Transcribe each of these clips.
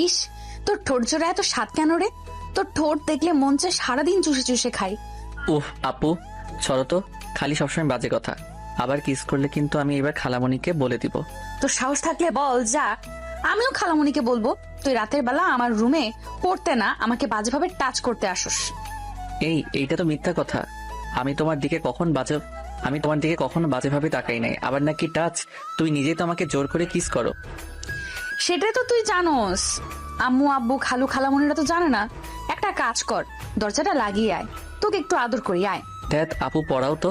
ইস, তোর ঠোঁট জোড়া এত স্বাদ কেন রে? তোর ঠোঁট দেখলে মন চায় সারাদিন চুষে চুষে খাই। উফ আপু, চলো তো, খালি সবসময় বাজে কথা। আবার কিস করলে কিন্তু আমি এবার খালামণিকে বলে দিব। তোর সাহস থাকলে বল, যা। আমিও খালামণিকে বলবো তুই রাতের বেলা আমার রুমে পড়তে না আমাকে বাজেভাবে টাচ করতে আসোস। এইটা তো মিথ্যা কথা। আমি তোমার দিকে কখনো বাজেভাবে তাকাই নাই। আবার নাকি টাচ? তুই নিজেই তো আমাকে জোর করে কিস করো। সেটাই তো তুই জানোস, আম্মু আব্বু খালু খালামণিরা তো জানে না। একটা কাজ কর, দরজাটা লাগিয়ে আয়, তোকে একটু আদর করি, আয়। ধ্যাত আপু, পড়াও তো।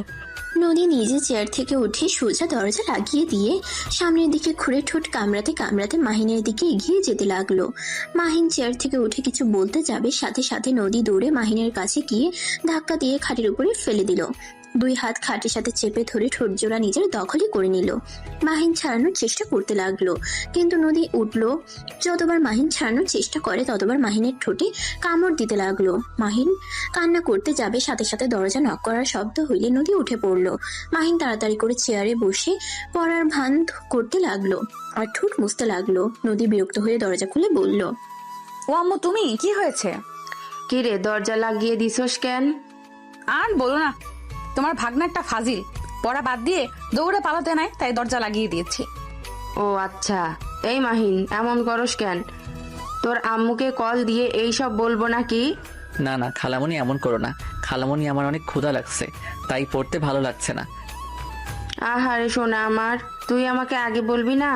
নদী নিজে চেয়ার থেকে উঠে সোজা দরজা লাগিয়ে দিয়ে সামনের দিকে ঘুরে ঠোঁট কামড়াতে কামড়াতে মাহিনের দিকে এগিয়ে যেতে লাগলো। মাহিন চেয়ার থেকে উঠে কিছু বলতে যাবে, সাথে সাথে নদী দৌড়ে মাহিনের কাছে গিয়ে ধাক্কা দিয়ে খাটের উপরে ফেলে দিল। দুই হাত খাটের সাথে চেপে ধরে ঠোঁট জোড়া নিজের দখলে করে নিল। মাহিন ছাড়ানোর চেষ্টা করতে লাগলো, কিন্তু নদী উঠলো। যতবার মাহিন ছাড়ানোর চেষ্টা করে ততবার মাহিনের ঠোঁটে কামড় দিতে লাগলো। মাহিন কান্না করতে যাবে, সাথে সাথে দরজা নক করার শব্দ হইলে নদী উঠে পড়লো। মাহিন তাড়াতাড়ি করে চেয়ারে বসে পড়ার ভান করতে লাগলো আর ঠোঁট মুছতে লাগলো। নদী বিরক্ত হয়ে দরজা খুলে বলল, ও আম্মু, তুমি? কি হয়েছে? কি রে, দরজা লাগিয়ে দিছস কেন? আর বলো না, তোমার ভাগনা একটা ফাজিল, পড়া বাদ দিয়ে দৌড়ে পালাতে নাই, তাই দরজা লাগিয়ে দিয়েছি। ও আচ্ছা, এই মাহিন এমন করস কেন? তোর আম্মুকে কল দিয়ে এই সব বলবো নাকি? না না খালামণি, এমন করো না। খালামণি, আমার অনেক ক্ষুধা লাগছে, তাই পড়তে ভালো লাগছে না। আহারে সোনা আমার, তুই আমাকে আগে বলবি না?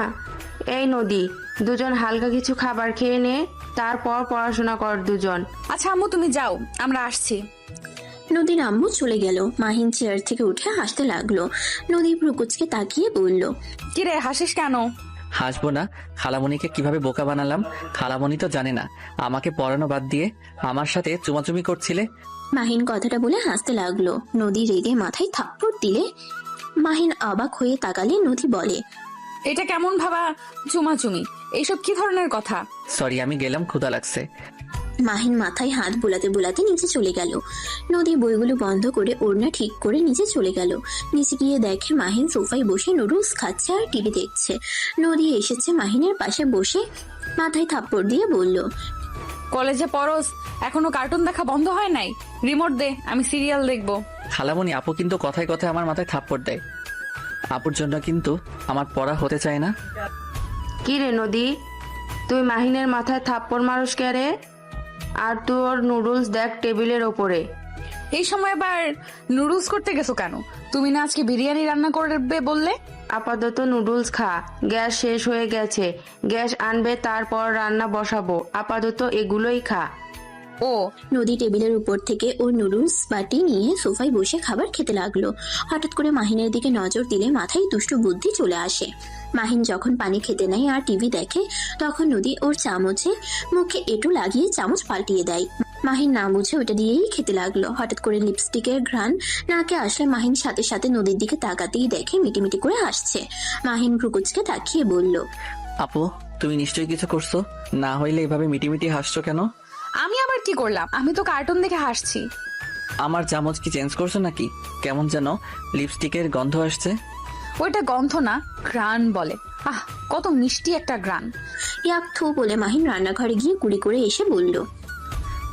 এই নদী, দুজন হালকা কিছু খাবার খেয়ে নে, তারপর পড়াশোনা কর দুজন। আচ্ছা আম্মু, তুমি যাও, আমরা আসছি। নদীর আম্মু চলে গেল। মাহিন চেয়ার থেকে উঠে হাসতে লাগলো। নদী প্রকুচকে তাকিয়ে বলল, কি রে, হাসিস কেন? হাসবো না? খালামণিকে কিভাবে বোকা বানালাম। খালামণি তো জানে না আমাকে পড়ানো বাদ দিয়ে আমার সাথে চুমাচুমি করছিলে। মাহিন কথাটা বলে হাসতে লাগলো। নদী রেগে মাথায় থাপ্পড় দিলে মাহিন অবাক হয়ে তাকালে। নদী বলে, এটা কেমন ভাবা চুমাচুমি? এইসব কি ধরনের কথা? সরি, আমি গেলাম, ক্ষুধা লাগছে। মাহিন মাথায় হাত বোলাতে বোলাতে নিচে চলে গেল। নদী বইগুলো বন্ধ করে ওড়না ঠিক করে নিচে চলে গেল। নিচে গিয়ে দেখে মাহিন সোফায় বসে নুডলস খাচ্ছে আর টিভি দেখছে। নদী এসেছে মাহিনের পাশে বসে মাথায় থাপ্পড় দিয়ে বলল, কলেজে পড়স, এখনো কার্টুন দেখা বন্ধ হয় নাই? রিমোট দে, আমি সিরিয়াল দেখবো। খালামণি, আপু কিন্তু কথায় কথায় আমার মাথায় থাপ্পড় দেয়। আপুর জন্য কিন্তু আমার পড়া হতে চায় না। কি রে নদী, তুই মাহিনের মাথায় থাপ্পড় মারস কে রে? আর তোর নুডলস দেখ টেবিলের ওপরে। এই সময় আবার নুডলস করতে গেছো কেন? তুমি না আজকে বিরিয়ানি রান্না করবে বললে? আপাতত নুডলস খা, গ্যাস শেষ হয়ে গেছে, গ্যাস আনবে তারপর রান্না বসাবো। আপাতত এগুলোই খা। ও, নদী টেবিলের উপর থেকে ওর নুডলস বাটি নিয়ে সোফায় বসে খাবার খেতে লাগলো। হঠাৎ করে মাহিনের দিকে নজর দিলে মাথায় দুষ্টু বুদ্ধি চলে আসে। মাহিন যখন পানি খেতে নেয় আর টিভি দেখে, তখন নদী ওর চামচে মুখে এঁটো লাগিয়ে চামচ পাল্টিয়ে দেয়। মাহিন না বুঝে ওটা দিয়েই খেতে লাগলো। হঠাৎ করে লিপস্টিকের ঘ্রাণ নাকে আসলে মাহিন সাথে সাথে নদীর দিকে তাকাতেই দেখে মিটিমিটি করে হাসছে। মাহিন ভ্রুকুচকে তাকিয়ে বলল, আপু, তুমি নিশ্চয়ই কিছু করছো, না হইলে এভাবে মিটিমিটি হাসছো কেন? আমি আবার কি করলাম? আমি তো কার্টুন দেখে হাসছি। আমার চামচ কি চেঞ্জ করছো নাকি? কেমন যেন লিপস্টিকের গন্ধ আসছে। ওইটা গন্ধ না, ঘ্রাণ বলে। আহ, কত মিষ্টি একটা ঘ্রাণ। ইয়াক থু বলে মাহিন রান্নাঘরে গিয়ে কুড়ি করে এসে বলল,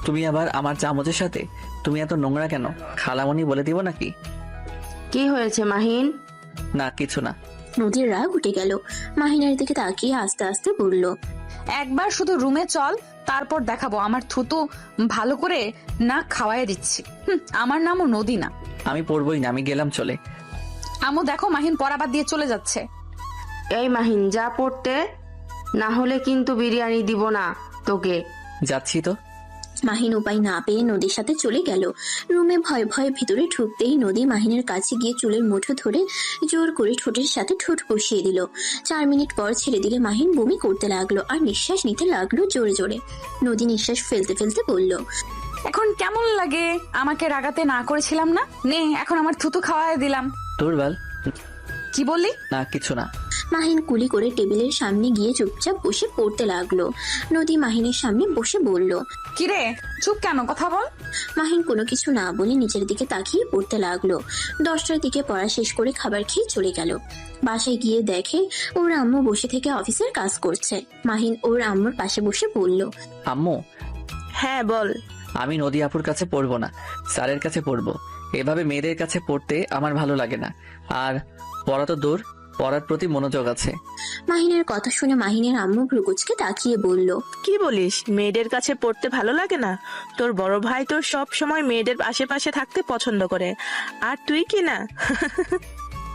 তুমি আবার আমার চামচের সাথে? তুমি এত নোংরা কেন? খালামণি বলে দিব নাকি? কি হয়েছে মাহিন? না, কিছু না। নদীর রাগ উঠে গেল। মাহিনের দিকে তাকিয়ে আস্তে আস্তে বলল, একবার শুধু রুমে চল, তারপর দেখাবো আমার থুতু ভালো করে না খাওয়াই দিচ্ছি। আমার নামও নদী না। আমি পড়বই না, আমি গেলাম, চলে। আম্মু দেখো, মাহিন পড়া বাদ দিয়ে চলে যাচ্ছে। এই মাহিন, যা পড়তে, না হলে কিন্তু বিরিয়ানি দিব না তোকে। যাচ্ছি তো। মাহিন উপায় না পেয়ে নদীর সাথে চলে গেল। রুমে ভয় ভয়ে ভিতরে ঢুকতেই নদী মাহিনের কাছে গিয়ে চুলের মুঠো ধরে জোর করে ঠোঁটের সাথে ঠোঁট বসিয়ে দিল। 4 মিনিট পর ছেড়ে দিলে মাহিন বমি করতে লাগলো আর নিঃশ্বাস নিতে লাগলো জোরে জোরে। নদী নিঃশ্বাস ফেলতে ফেলতে বলল, এখন কেমন লাগে? আমাকে রাগাতে না করেছিলাম না? নে, এখন আমার থুতু খাওয়াই দিলাম। দুর্বল। কি বললি? না, কিছু না। মাহিন কুলি করে টেবিলের সামনে গিয়ে চুপচাপ বসে পড়তে লাগলো। নদী মাহিনের সামনে বসে বলল। কিরে চুপ কেন, কথা বল। মাহিন কোনো কিছু না বলে নিচের দিকে তাকিয়ে পড়তে লাগলো। 10টার দিকে পড়া শেষ করে খাবার খেয়ে চলে গেল। বাসায় গিয়ে দেখে ওর আম্মু বসে থেকে অফিসের কাজ করছে। মাহিন ওর আম্মুর পাশে বসে বলল। আম্মু, হ্যাঁ বল। আমি নদী আপুর কাছে পড়বো না, স্যারের কাছে পড়বো। এভাবে মেয়েদের কাছে পড়তে আমার ভালো লাগে না। আর পড়া তো দূর, পড়ার প্রতি মনোযোগ আছে। মাহিনের কথা শুনে মাহিনের আম্মু ভ্রুকুচকে তাকিয়ে বলল। কি বলিস, মেয়েদের কাছে পড়তে ভালো লাগে না? তোর বড় ভাই তো সব সময় মেয়েদের আশেপাশে থাকতে পছন্দ করে, আর তুই কি না?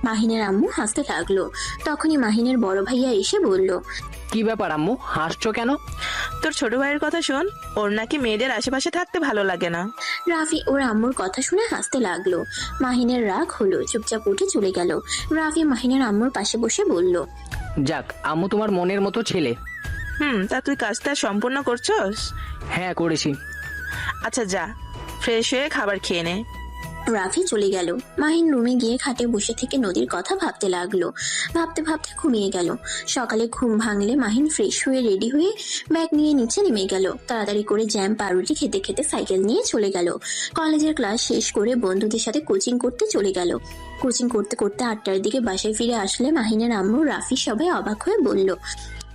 মাহিনের আম্মু হাসতে লাগলো। তখনই মাহিনের বড় ভাইয়া এসে বলল। কি ব্যাপার আম্মু, হাসছো কেন? তোর ছোট ভাইয়ের কথা শোন, ওর নাকি মেয়েদের আশেপাশে থাকতে ভালো লাগে না। রাফি ওর আম্মুর কথা শুনে হাসতে লাগলো। মাহিনের রাগ হলো, চুপচাপ উঠে চলে গেল। রাফি মাহিনের আম্মুর পাশে বসে বলল। যাক, আম্মু তোমার মনের মতো ছেলে। তা তুই কাজটা সম্পূর্ণ করছস? হ্যাঁ করেছি। আচ্ছা যা, ফ্রেশ হয়ে খাবার খেয়ে নে। রাফি চলে গেল। মাহিন রুমে গিয়ে খাটে বসে থেকে নদীর কথা ভাবতে লাগলো। ভাবতে ভাবতে ঘুমিয়ে গেল। সকালে ঘুম ভাঙলে মাহিন ফ্রেশ হয়ে রেডি হয়ে ব্যাগ নিয়ে নিচে নেমে গেল। তাড়াতাড়ি করে জ্যাম পাউরুটি খেতে খেতে সাইকেল নিয়ে চলে গেল। কলেজের ক্লাস শেষ করে বন্ধুদের সাথে কোচিং করতে চলে গেল। কোচিং করতে করতে 8টার দিকে বাসায় ফিরে আসলে মাহিনের আম্মু রাফি সবাই অবাক হয়ে বলল।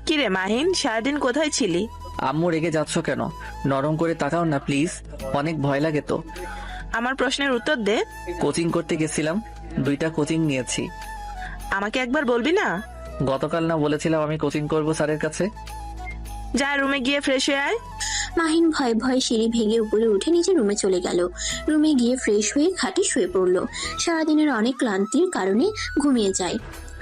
কিরে মাহিন, সারাদিন কোথায় ছিলি? আম্মু রেগে যাচ্ছ কেন? নরম করে তাকাও না প্লিজ, অনেক ভয় লাগে তো। আমার প্রশ্নের উত্তর দে। কোচিং করতে গেছিলাম, 2টা কোচিং নিয়েছি। আমাকে একবার বলবি না? গতকাল না বলেছিলাম আমি কোচিং করব স্যারের কাছে? যা রুমে গিয়ে ফ্রেশ হয়ে আয়। মাহিন ভয়ে ভয়ে সিঁড়ি ভেঙে উপরে উঠে নিজের রুমে চলে গেল। রুমে গিয়ে ফ্রেশ হয়ে খাটে শুয়ে পড়লো। সারাদিনের অনেক ক্লান্তির কারণে ঘুমিয়ে যায়।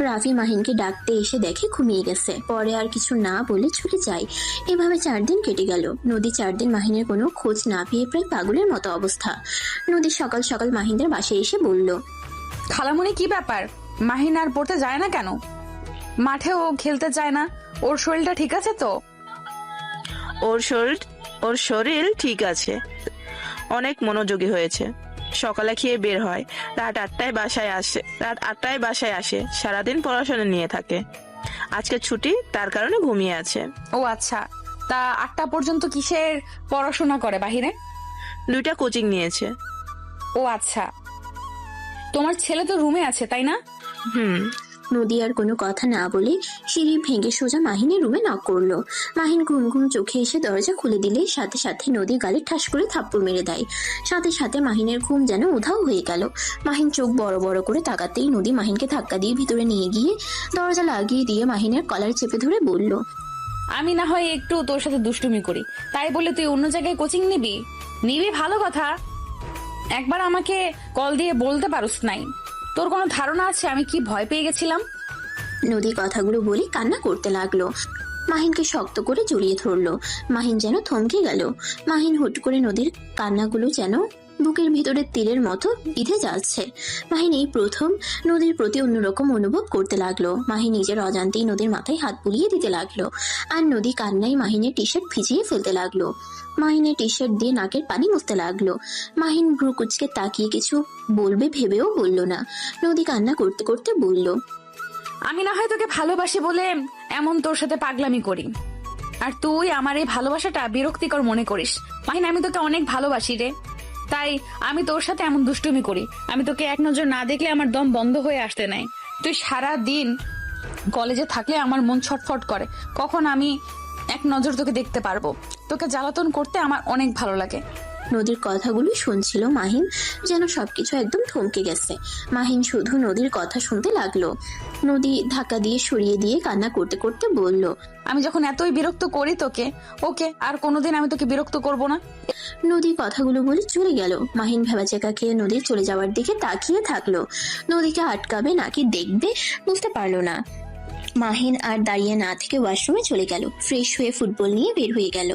রাফি মাহিনকে ডাকতে এসে দেখে ঘুমিয়ে গেছে। পরে আর কিছু না বলে চলে যায়। এভাবে 4 দিন কেটে গেল। নদী 4 দিন মাহিনের কোনো খোঁজ না পেয়ে প্রায় পাগলের মতো অবস্থা। নদী সকাল সকাল মাহিনদের বাসায় এসে বলল। খালামণি কি ব্যাপার, মাহিন আর পড়তে যায় না কেন? মাঠেও খেলতে যায় না? ওর শরীরটা ঠিক আছে তো? ওর শরীর ঠিক আছে, অনেক মনোযোগী হয়েছে। সকালে খেয়ে বের হয়, রাত 8টায় বাসায় আসে। সারাদিন পড়াশোনা নিয়ে থাকে। আজকে ছুটি, তার কারণে ঘুমিয়ে আছে। ও আচ্ছা, তা 8টা পর্যন্ত কিসের পড়াশোনা করে বাহিরে? 2টা কোচিং নিয়েছে। ও আচ্ছা, তোমার ছেলে তো রুমে আছে তাই না? নদী আর কোনো কথা না বলে সিঁড়ি ভেঙে সোজা মাহিনের রুমে নক করলো। মাহিন ঘুম ঘুম চোখে এসে দরজা খুলে দিলে সাথে সাথে নদী গালে ঠাস করে থাপ্পড় মেরে দেয়। সাথে সাথে মাহিনের ঘুম যেন উধাও হয়ে গেল। মাহিন চোখ বড় বড় করে তাকাতেই নদী মাহিনকে ধাক্কা দিয়ে ভিতরে নিয়ে গিয়ে দরজা লাগিয়ে দিয়ে মাহিনের কলার চেপে ধরে বলল। আমি না হয় একটু তোর সাথে দুষ্টুমি করি, তাই বলে তুই অন্য জায়গায় কোচিং নিবি ভালো কথা। একবার আমাকে কল দিয়ে বলতে পারোস নাই? তোর কোনো ধারণা আছে আমি কি ভয় পেয়ে গেছিলাম? নদী কথাগুলো বলে কান্না করতে লাগলো। মাহিনকে শক্ত করে জড়িয়ে ধরলো। মাহিন যেন থমকে গেল। মাহিন হুট করে নদীর কান্নাগুলো যেন বুকের ভিতরে তীরের মতো বিঁধে যাচ্ছে। মাহিন এই প্রথম নদীর প্রতি অন্যরকম অনুভব করতে লাগলো। মাহিন নিজের অজান্তেই নদীর মাথায় হাত বুলিয়ে দিতে লাগলো। আর নদী কান্নায় মাহিনের টি শার্ট ভিজিয়ে ফেলতে লাগলো। মাহিনের টি শার্ট দিয়ে নাকের পানি মুছতে লাগলো। মাহিন ভ্রু কুচকে তাকিয়ে কিছু বলবে ভেবেও বলল না। নদী কান্না করতে করতে বলল। আমি না হয় তোকে ভালোবাসি বলে এমন তোর সাথে পাগলামি করি, আর তুই আমার এই ভালোবাসাটা বিরক্তিকর মনে করিস। মাহিন, আমি তোকে অনেক ভালোবাসি রে, তাই আমি তোর সাথে এমন দুষ্টুমি করি। আমি তোকে এক নজর না দেখলে আমার দম বন্ধ হয়ে আসতে নাই। তুই সারা দিন কলেজে থাকলে আমার মন ছটফট করে, কখন আমি এক নজর তোকে দেখতে পারবো। তোকে জ্বালাতন করতে আমার অনেক ভালো লাগে। নদীর কথাগুলো শুনছিল মাহিন, যেন সবকিছু একদম থমকে গেছে। মাহিন শুধু নদীর কথা শুনতে লাগলো। নদী ধাক্কা দিয়ে সরিয়ে দিয়ে কান্না করতে করতে বলল। আমি যখন এতই বিরক্ত করি তোকে, ওকে আর কোনোদিন আমি তোকে বিরক্ত করব না। নদী কথাগুলো বলে চলে গেল। মাহিন ভেবাচেকা খেয়ে নদীর চলে যাওয়ার দিকে তাকিয়ে থাকলো। নদীকে আটকাবে নাকি দেখবে বুঝতে পারলো না। মাহিন আর দাঁড়িয়ে না থেকে ওয়াশরুমে চলে গেল। ফ্রেশ হয়ে ফুটবল নিয়ে বের হয়ে গেল।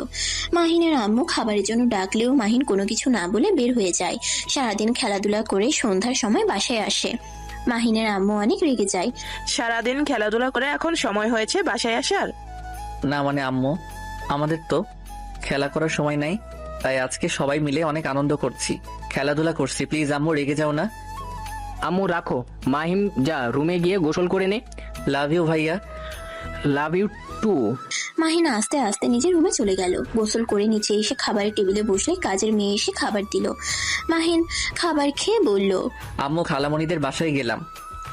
মাহিনের আম্মু খাবারের জন্য ডাকলেও মাহিন কোনো কিছু না বলে বের হয়ে যায়। সারাদিন খেলাধুলা করে সন্ধ্যার সময় বাসায় আসে। মাহিনের আম্মু অনেক রেগে যায়। সারাদিন খেলাধুলা করে এখন সময় হয়েছে বাসায় আসার? না মানে আম্মু, আমাদের তো খেলা করার সময় নাই, তাই আজকে সবাই মিলে অনেক আনন্দ করছি, খেলাধুলা করছি। প্লিজ আম্মু রেগে যাও না। আম্মু রাখো, মাহিম যা রুমে গিয়ে গোসল করে নে, লাভ ইউ ভাইয়া। Love you two. মাহিন আস্তে আস্তে নিজের রুমে চলে গেল। গোসল করে নিচে এসে খাবারের টেবিলে বসলে কাজের মেয়ে এসে খাবার দিল। মাহিন খাবার খেয়ে বলল, আম্মু খালামণিদের বাসায় গেলাম।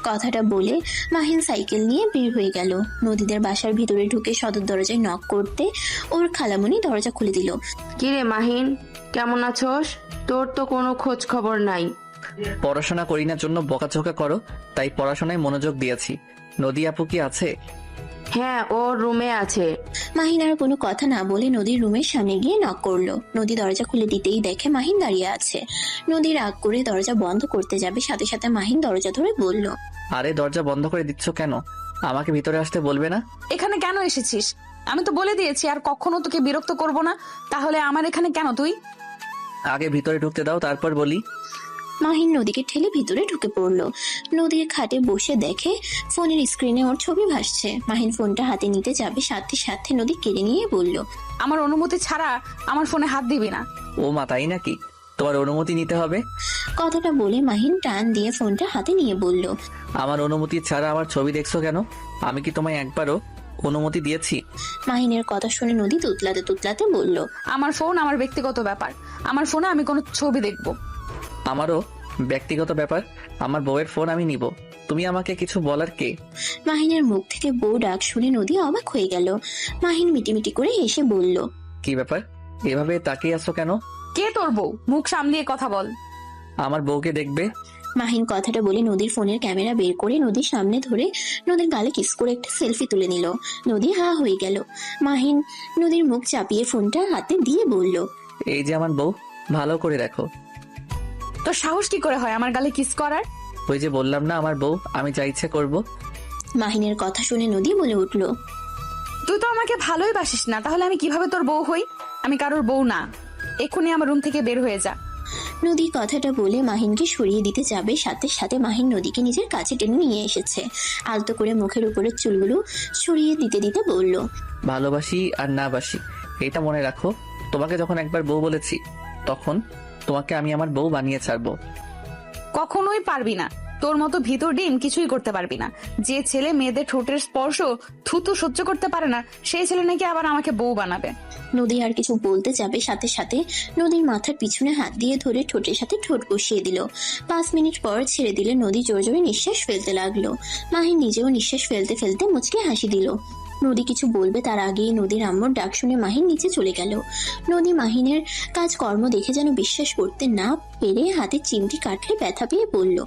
কথাটা বলে মাহিন সাইকেল নিয়ে বের হয়ে গেল। নদীদের বাসার ভিতরে ঢুকে সদর দরজায় নক করতে ওর খালামণি দরজা খুলে দিল। কিরে মাহিন, কেমন আছোস? তোর তো কোনো খোঁজ খবর নাই। পড়াশোনা করি না জন্য বকাঝকা করো, তাই পড়াশোনায় মনোযোগ দিয়েছি। নদী আপু কি আছে? হ্যাঁ, ওর রুমে আছে। মাহিন আর কোনো কথা না বলে নদীর রুমের সামনে গিয়ে নক করলো। নদী দরজা খুলে দিতেই দেখে মাহিন দাঁড়িয়ে আছে। নদী রাগ করে দরজা বন্ধ করতে যাবে, সাথে সাথে মাহিন দরজা ধরে বলল, আরে দরজা বন্ধ করে দিচ্ছ কেন? আমাকে ভিতরে আসতে বলবে না? এখানে কেন এসেছিস? আমি তো বলে দিয়েছি আর কখনো তোকে বিরক্ত করব না। তাহলে আমার এখানে কেন তুই? আগে ভিতরে ঢুকতে দাও, তারপর বলি। মাহিন নদীকে ঠেলে ভিতরে ঢুকে পড়লো। নদীর খাটে বসে দেখে ফোনের স্ক্রিনে ওর ছবি ভাসছে। মাহিন ফোনটা হাতে নিতে যাবে, সাথে সাথে নদী কেড়ে নিয়ে বলল, আমার অনুমতি ছাড়া আমার ফোনে হাত দিবি না। ও মা, তাই নাকি? তোমার অনুমতি নিতে হবে? কথাটা বলে মাহিন টান দিয়ে ফোনটা হাতে নিয়ে বলল, আমার অনুমতি ছাড়া আমার ছবি দেখছো কেন? আমি কি তোমায় একবারও অনুমতি দিয়েছি? মাহিনের কথা শুনে নদী তুতলাতে তুতলাতে বলল, আমার ফোন আমার ব্যক্তিগত ব্যাপার। আমার ফোনে আমি কোনো ছবি দেখব? আমারও ব্যক্তিগত ব্যাপার। আমার বউয়ের ফোন আমি নিব। তুমি আমাকে কিছু বলার কে? মাহিনের মুখ থেকে বউ ডাক শুনে নদী অবাক হয়ে গেল। মাহিন মিটিমিটি করে হেসে বলল, কি ব্যাপার? এভাবে তাকিয়ে আছো কেন? কে তোর বউ? মুখ সামলিয়ে কথা বল। আমার বউকে দেখবে? মাহিন কথাটা বলে নদীর ফোনের ক্যামেরা বের করে নদীর সামনে ধরে নদীর গালে কিস করে একটা সেলফি তুলে নিল। নদী হা হয়ে গেল। মাহিন নদীর মুখ চাপিয়ে ফোনটা হাতে দিয়ে বলল, এই যে আমার বউ, ভালো করে দেখো। তোর সাহস কি করে হয় আমার গালে কিস করার? ওই যে বললাম না আমার বউ, আমি যা ইচ্ছে করব। মাহিনের কথা শুনে নদী বলে উঠল, তুই তো আমাকে ভালোই বাসিস না, তাহলে আমি কিভাবে তোর বউ হই? আমি কারোর বউ না। এক্ষুনি আমার রুম থেকে বের হয়ে যা। নদী কথাটা বলে মাহিনকে সরিয়ে দিতে যাবে, সাথে সাথে মাহিন নদীকে নিজের কাছে টেনে নিয়ে এসেছে। আলতো করে মুখের উপরের চুলগুলো সরিয়ে দিতে দিতে বলল, ভালোবাসি আর না বাসি এটা মনে রাখো। তোমাকে যখন একবার বউ বলেছি, তখন তোমাকে আমি আমার বউ বানিয়ে ছাড়বো। কখনোই পারবি না। তোর মতো ভিতর ডিম কিছুই করতে পারবি না। যে ছেলে মেয়েদের ঠোঁটের স্পর্শ থুতু সহ্য করতে পারে না, সেই ছেলে নাকি আবার আমাকে বউ বানাবে। নদী আর কিছু বলতে যাবে, সাথে সাথে নদীর মাথার পিছনে হাত দিয়ে ধরে ঠোঁটের সাথে ঠোঁট বসিয়ে দিল। 5 মিনিট পর ছেড়ে দিলে নদী জোরে জোরে নিঃশ্বাস ফেলতে লাগলো। মাহিন নিজেও নিঃশ্বাস ফেলতে ফেলতে মুচকে হাসি দিল। নদী কিছু বলবে তার আগেই নদীর আম্মুর ডাক শুনে মাহিন নিচে চলে গেল। নদী মাহিনের কাজকর্ম দেখে যেন বিশ্বাস করতে না পেরে হাতে চিমটি কাটলে ব্যথা পেয়ে বলল,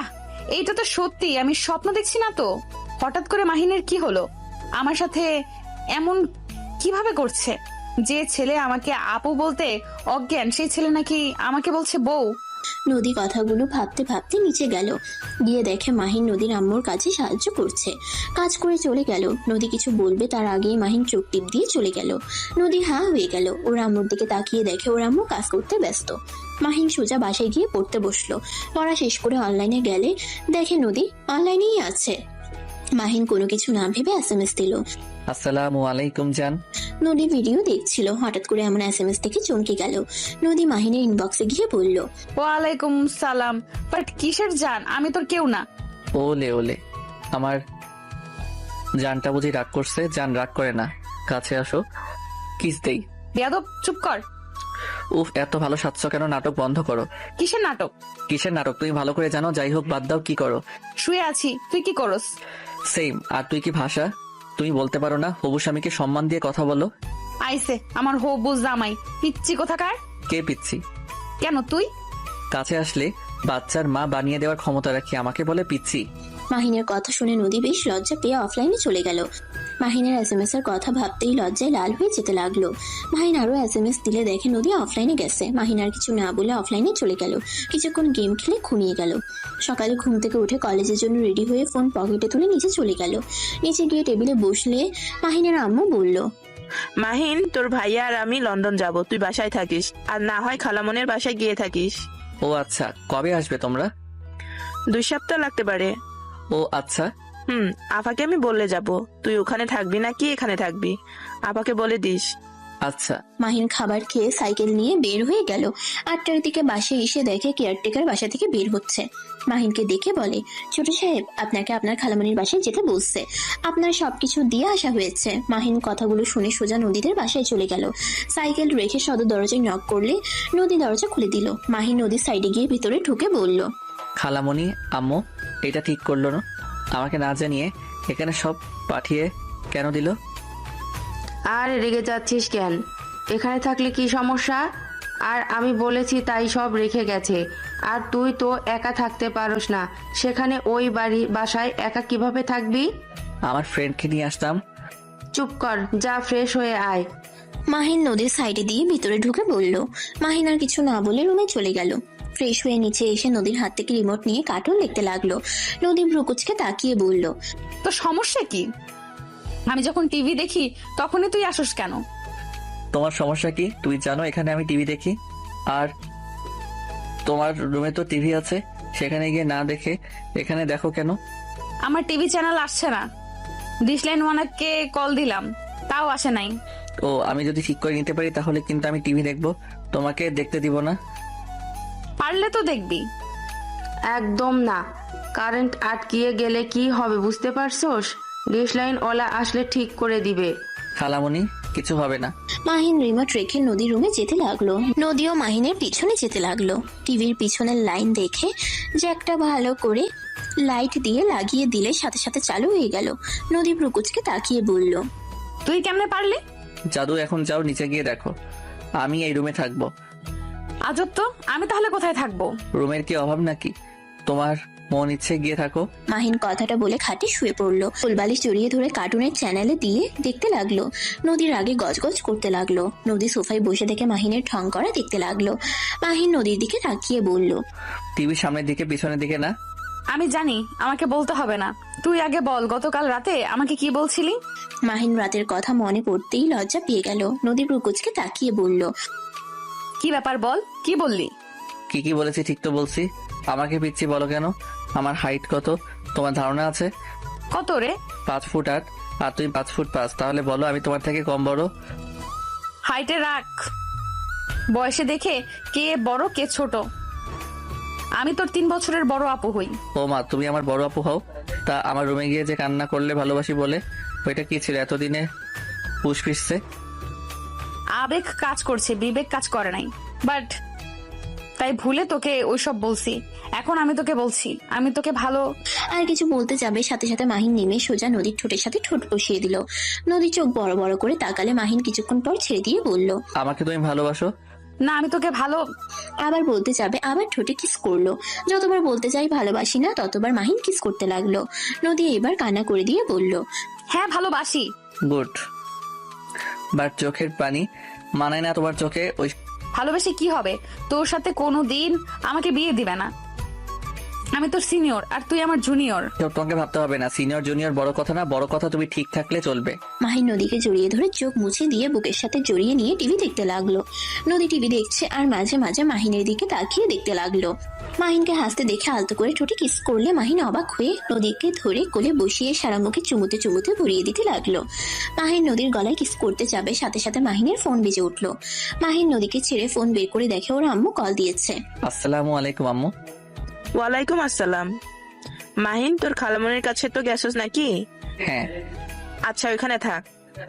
আহ, এইটা তো সত্যি। আমি স্বপ্ন দেখছি না তো? হঠাৎ করে মাহিনের কি হলো? আমার সাথে এমন কিভাবে করছে? যে ছেলে আমাকে আপু বলতে অজ্ঞান, সেই ছেলে নাকি আমাকে বলছে বউ। নদী কথাগুলো ভাবতে ভাবতে নিচে গেল। গিয়ে দেখে মাহিন নদীর আম্মুর কাছে সাহায্য করছে। কাজ করে চলে গেল। নদী কিছু বলবে তার আগেই মাহিন চোখ টিপ দিয়ে চলে গেল। নদী হা হয়ে গেল। ওর আম্মুর দিকে তাকিয়ে দেখে ওর আম্মু কাজ করতে ব্যস্ত। মাহিন সোজা বাসায় গিয়ে পড়তে বসলো। পড়া শেষ করে অনলাইনে গেলে দেখে নদী অনলাইনেই আছে। মাহিন কোনো কিছু না ভেবে SMS দিল। আসসালামু আলাইকুম জান। নদী ভিডিও দেখছিল, হঠাৎ করে এমন SMS দেখে চমকে গেল। নদী মাহিনের ইনবক্সে গিয়ে বলল, ওয়ালাইকুম সালাম। বাট কিসের জান? আমি তোর কেউ না। ওলে ওলে, আমার জানটা বুঝি রাগ করছে? জান রাগ করে না, কাছে আসো, কিস দেই। বেয়াদব, চুপ কর। উফ, এত ভালো সাজছ কেন? নাটক বন্ধ করো। কিসের নাটক? কিসের নাটক তুমি ভালো করে জানো। যাই হোক, বাদ দাও, কি করো? শুয়ে আছি। তুই কি করস? সেম। আর তুই কি ভাষা? তুমি বলতে পারো না? হবু স্বামীকে সম্মান দিয়ে কথা বলো। আইসে আমার হবু জামাই, পিচ্ছি কোথাকার। কে পিচ্ছি? কেন তুই? কাছে আসলে বাচ্চার মা বানিয়ে দেওয়ার ক্ষমতা রাখি, আমাকে বলে পিচ্ছি। মাহিনের কথা শুনে নদী বেশ লজ্জা পেয়ে অফলাইনে চলে গেল। মাহিনের SMS এর কথা ভাবতেই লজ্জায় লাল হয়ে যেতে লাগলো। মাহিন আরো SMS দিলে দেখে নদী অফলাইনে গেছে। মাহিন আর কিছু না বলে অফলাইনে চলে গেল। কিছুক্ষণ গেম খেলে ঘুমিয়ে গেল। সকালে ঘুম থেকে উঠে কলেজের জন্য রেডি হয়ে ফোন পকেটে তুলে নিচে চলে গেল। নিচে গিয়ে টেবিলে বসলে মাহিনের আম্মু বলল, মাহিন, তোর ভাইয়া আর আমি লন্ডন যাব, তুই বাসায় থাকিস, আর না হয় খালামনের বাসায় গিয়ে থাকিস। ও আচ্ছা, কবে আসবে তোমরা? 2 সপ্তাহ লাগতে পারে। ও আচ্ছা। আপাকে আমি বলে যাব, তুই ওখানে থাকবি নাকি এখানে থাকবি? আপাকে বলে দিস। আচ্ছা। মাহিন খাবার খেয়ে সাইকেল নিয়ে বের হয়ে গেল। 8টার দিকে বাসায় এসে দেখে কেয়ারটেকার বাসা থেকে বের হচ্ছে। মাহিনকে দেখে বলে, ছোট সাহেব আপনাকে আপনার খালামণির বাসায় যেতে বলছে, আপনার সবকিছু দিয়ে আসা হয়েছে। মাহিন কথাগুলো শুনে সোজা নদীদের বাসায় চলে গেল। সাইকেল রেখে সদর দরজায় নক করলে নদী দরজা খুলে দিল। মাহিন নদীর সাইডে গিয়ে ভিতরে ঢুকে বলল, খালামণি, আম্মু এটা ঠিক করলো না, আমাকে না জানিয়ে এখানে সব পাঠিয়ে কেন দিল? আর রেগে যাচ্ছিস কেন? এখানে থাকলে কি সমস্যা? আর আমি বলেছি তাই সব রেখে গেছে। আর তুই তো একা থাকতে পারোস না, সেখানে ওই বাসায় একা কিভাবে থাকবি? আমার ফ্রেন্ডকে নিয়ে আসতাম। চুপ কর, যা ফ্রেশ হয়ে আয়। মাহিন নদীর সাইডে দিয়ে ভিতরে ঢুকে বলল। মাহিন আর কিছু না বলে রুমে চলে গেল। ফ্রেশ হয়ে নিচে এসে নদীর হাত থেকে রিমোট নিয়ে কার্টুন দেখতে লাগলো। নদী ভ্রুকুচকে তাকিয়ে বলল, তো সমস্যা কি? আমি যখন টিভি দেখি তখনই তুই আসোস কেন? তোমার সমস্যা কি? তুই জানো এখানে আমি টিভি দেখি, আর তোমার রুমে তো টিভি আছে, সেখানে গিয়ে না দেখে এখানে দেখো কেন? আমার টিভি চ্যানেল আসছে না। ডিশলাইন ওয়ানাকে কল দিলাম, তাও আসে নাই। ও, আমি যদি ঠিক করে নিতে পারি তাহলে কিন্তু আমি টিভি দেখবো, তোমাকে দেখতে দিব না। পারলে তো দেখবি। একদম না। কারেন্ট আটকিয়ে গেলে কি হবে বুঝতে পারছোস? ডিশলাইন ওলা আসলে ঠিক করে দিবে। খালামণি, কিছু হবে না। মাহিন রিমোট রেখে নদীর রুমে যেতে লাগলো। নদীও মাহিনের পিছনে যেতে লাগলো। টিভির পিছনের লাইন দেখে জ্যাকটা ভালো করে লাইট দিয়ে লাগিয়ে দিলে সাথে সাথে চালু হয়ে গেল। নদী ভ্রুকুচকে তাকিয়ে বলল, তুই কেমনে পারলি? জাদু, এখন যাও নিচে গিয়ে দেখো, আমি এই রুমে থাকবো। আজব তো, আমি তাহলে কোথায় থাকবো? রুমের কি অভাব নাকি? তোমার মন ইচ্ছে গিয়ে থাকো। মাহিন কথাটা বলে খাটে শুয়ে পড়লো। ফুলবালিশ জড়িয়ে ধরে কার্টুনের চ্যানেলে দিয়ে দেখতে লাগলো। নদীর আগে গজগজ করতে লাগলো। নদী সোফায় বসে দেখে মাহিনের ঠং করা দেখতে লাগলো। মাহিন নদীর দিকে তাকিয়ে বলল, টিভির সামনের দিকে, পিছনের দিকে না। আমি জানি, আমাকে বলতে হবে না। তুই আগে বল, গতকাল রাতে আমাকে কি বলছিলি? মাহিন রাতের কথা মনে পড়তেই লজ্জা পেয়ে গেল। নদী ভ্রুকুচকে তাকিয়ে বলল, কি ব্যাপার বল, কি বললি? কি বলেছি ঠিক তো বলছি। আমাকে পিচ্ছি বলো কেন? আমার হাইট কত তোমার ধারণা আছে? কত রে? 5 ফুট 8, আর তুমি 5 ফুট 5। তাহলে বলো আমি তোমার থেকে কম বড়? হাইটে রাখ, বয়সে দেখে কে বড় কে ছোট। আমি তোর 3 বছরের বড় আপু হই। ও মা, তুমি আমার বড় আপু হও? তা আমার রুমে গিয়ে যে কান্না করলে ভালোবাসি বলে, ওইটা কি ছিল এতদিনে পুষ ফিরছে? আবেগ কাজ করছে, বিবেক কাজ করে নাই। বাট তাই ভুলে তোকে ওইসব বলছি। এখন আমি তোকে বলছি, আমি তোকে ভালো। আর কিছু বলতে যাবে সাথে সাথে মাহিন নেমে সোজা নদীর ঠোঁটের সাথে ঠোঁট বসিয়ে দিল। নদী চোখ বড় বড় করে তাকালে মাহিন কিছুক্ষণ পর ছেড়ে দিয়ে বলল, আমাকে তুমি ভালোবাসো? না, আমি তোকে ভালো। আবার বলতে যাবে, আবার ঠোঁটে কিস করলো। যতবার বলতে যাই ভালোবাসি না, ততবার মাহিন কিস করতে লাগলো। নদী এবার কান্না করে দিয়ে বলল, হ্যাঁ ভালোবাসি। গুড, বাট চোখের পানি মানায় না তোমার চোখে। ওই ভালোবেসে কি হবে? তোর সাথে কোনো দিন আমাকে বিয়ে দিবে না। আমি তোর সিনিয়র আর তুই আমার জুনিয়র। তোমাকে ভাবতে হবে না, সিনিয়র জুনিয়র বড় কথা না, বড় কথা তুমি ঠিক থাকলে চলবে। মাহিন নদীকে জড়িয়ে ধরে চোখ মুছে দিয়ে বুকের সাথে জড়িয়ে নিয়ে টিভি দেখতে লাগলো। নদী টিভি দেখছে আর মাঝে মাঝে মাহিনের দিকে তাকিয়ে দেখতে লাগলো। মাহিনকে হাসতে দেখে আলতো করে ঠোঁটে কিস করলে মাহিন অবাক হয়ে নদীকে ধরে কোলে বসিয়ে সারা মুখে চুমুতে চুমুতে ভরিয়ে দিতে লাগলো। মাহিন নদীর গলায় কিস করতে যাবে, সাথে সাথে মাহিনের ফোন বেজে উঠলো। মাহিন নদীকে ছেড়ে ফোন বের করে দেখে ওর আম্মু কল দিয়েছে। আসসালামু আলাইকুম আম্মু। ওয়ালাইকুম আসসালাম। মাহিন, তোর খালামনির কাছে তো গেছস নাকি? হ্যাঁ। আচ্ছা, ওইখানে থাক।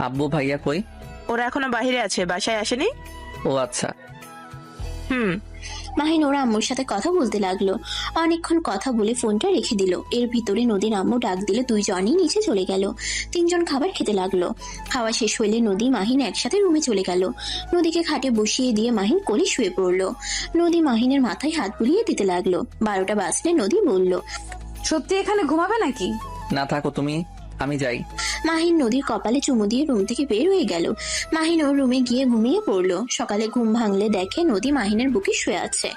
আব্বু ভাইয়া কই? ওরা এখনো বাহিরে আছে, বাসায় আসেনি। ও আচ্ছা। মাহিন ওর আম্মুর সাথে কথা বলতে লাগলো। অনেকক্ষণ কথা বলে ফোনটা রেখে দিল। এর ভিতরে নদীর আম্মু ডাক দিলে দুইজনই নিচে চলে গেল। 3 জন খাবার খেতে লাগলো। খাওয়া শেষ হইলে নদী মাহিন একসাথে রুমে চলে গেল। নদীকে খাটে বসিয়ে দিয়ে মাহিন কোলে শুয়ে পড়লো। নদী মাহিনের মাথায় হাত বুলিয়ে দিতে লাগলো। 12টা বাজলে নদী বলল, সত্যি এখানে ঘুমাবে নাকি? না থাকো তুমি, আমি যাই। মাহিন নদীর কপালে চুমু দিয়ে রুম থেকে বের হয়ে গেল। মাহিন ওর রুমে গিয়ে ঘুমিয়ে পড়লো। সকালে ঘুম ভাঙলে দেখে নদী মাহিনের বুকে শুয়ে আছে।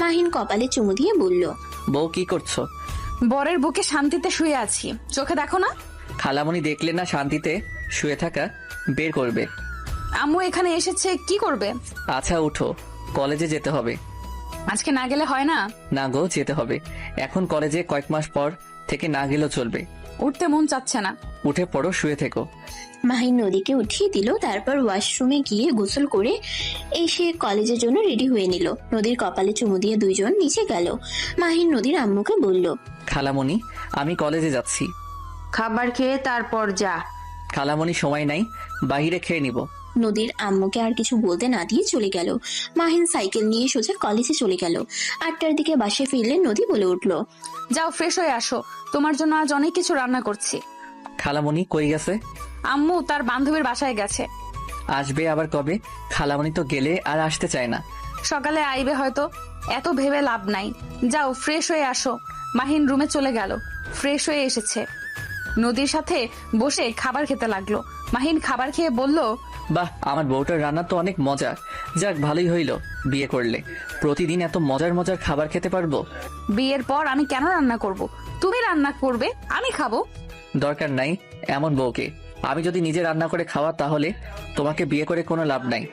মাহিন কপালে চুমু দিয়ে বলল, বউ কি করছো? বরের বুকে শান্তিতে শুয়ে আছি, চোখে দেখো না? খালামণি দেখলে না শান্তিতে শুয়ে থাকা, বের করবে। আম্মু এখানে এসেছে, কি করবে? আচ্ছা উঠো, কলেজে যেতে হবে। আজকে না গেলে হয় না? না গো, যেতে হবে। এখন কলেজে কয়েক মাস পর থেকে না গেলেও চলবে। উঠতে মন চাচ্ছে না। উঠে পড়ো, শুয়ে থেকো। মাহিন নদীকে উঠিয়ে দিল, তারপর ওয়াশরুমে গিয়ে গোসল করে এসে কলেজের জন্য রেডি হয়ে নিল। নদীর কপালে চুমু দিয়ে দুইজন নিচে গেল। মাহিন নদীর আম্মুকে বলল, খালামণি, আমি কলেজে যাচ্ছি। খাবার খেয়ে তারপর যা। খালামণি, সময় নাই, বাইরে খেয়ে নিব। নদীর আম্মুকে আর কিছু বলতে না দিয়ে চলে গেল। মাহিন সাইকেল নিয়ে সোজা কলেজে চলে গেল। 8টার দিকে বাসায় ফিরলে নদী বলে উঠল, যাও ফ্রেশ হয়ে আসো, তোমার জন্য আজ অনেক কিছু রান্না করছি। খালামণি কই গেছে? আম্মু তার বান্ধবীর বাসায় গেছে। আসবে আবার কবে? খালামণি তো গেলে আর আসতে চায় না। সকালে আইবে হয়তো, এত ভেবে লাভ নাই। যাও ফ্রেশ হয়ে আসো। মাহিন রুমে চলে গেল, ফ্রেশ হয়ে এসেছে। নদীর সাথে বসে খাবার খেতে লাগলো। মাহিন খাবার খেয়ে বলল, বাহ, আমার বউটার রান্না তো অনেক মজা। যাক, ভালোই হইল বিয়ে করলে। প্রতিদিন এত মজার মজার খাবার খেতে পারবো। বিয়ের পর আমি কেন রান্না করব? তুমি রান্না করবে, আমি খাবো। দরকার নাই এমন বউকে। আমি যদি নিজে রান্না করে খাওয়া, তাহলে তোমাকে বিয়ে করে কোনো লাভ নাই।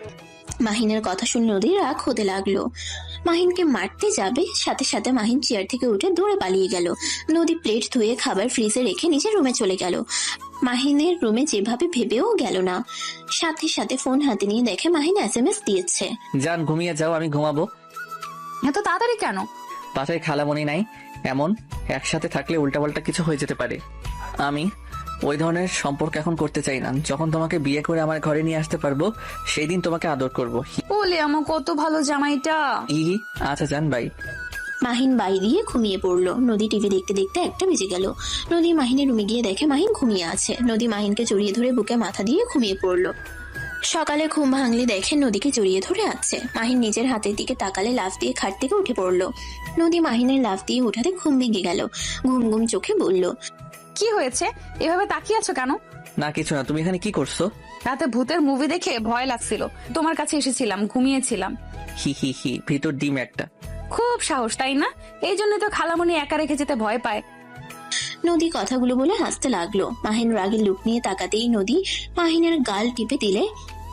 মাহিনের কথা শুনে নদীর রাগ হতে লাগলো। মাহিনকে মারতে যাবে, সাথে সাথে মাহিন চেয়ার থেকে উঠে দৌড়ে পালিয়ে গেল। নদী প্লেট ধুয়ে খাবার ফ্রিজে রেখে নিজের রুমে চলে গেল। মাহিনের রুমে যেভাবে ভেবেও গেল না। সাথে সাথে ফোন হাতে নিয়ে দেখে মাহিন SMS দিয়েছে। যান, ঘুমিয়ে যাও, আমি ঘুমাবো। এত তাড়াতাড়ি কেন? বাসায় খালামণি নাই, এমন একসাথে থাকলে উল্টাপাল্টা কিছু হয়ে যেতে পারে। আমি ওই ধরনের সম্পর্ক এখন করতে চাই না। যখন তোমাকে বিয়ে করে আমার ঘরে নিয়ে আসতে পারবো, সেই দিন তোমাকে আদর করবো। বলে আমার কত ভালো জামাইটা। আচ্ছা যান, বাই। মাহিন বাড়ি দিয়ে ঘুমিয়ে পড়লো। নদী টিভি দেখতে দেখতে 1টা বেজে গেল। নদী মাহিনের রুমে গিয়ে দেখে মাহিন ঘুমিয়ে আছে। নদী মাহিনকে জড়িয়ে ধরে বুকে মাথা দিয়ে ঘুমিয়ে পড়লো। সকালে ঘুম ভাঙলে দেখে নদীকে জড়িয়ে ধরে আছে। মাহিন নিজের হাতের দিকে তাকালে লাফ দিয়ে খাট থেকে উঠে পড়লো। নদী মাহিনের লাফ দিয়ে উঠাতে ঘুম ভেঙে গেল। ঘুম ঘুম চোখে বলল, কি হয়েছে? এভাবে তাকিয়ে আছো কেন? না কিছু না, তুমি এখানে কি করছো? রাতে ভূতের মুভি দেখে ভয় লাগছিল, তোমার কাছে এসেছিলাম, ঘুমিয়েছিলাম। হি, ভিতর ডিম একটা। খুব সাহস, তাই না? এই জন্য তো খালামণি একা রেখে যেতে ভয় পায়। নদী কথাগুলো বলে হাসতে লাগলো। মাহিন রাগের লুক নিয়ে তাকাতেই নদী মাহিনের গাল টিপে দিলে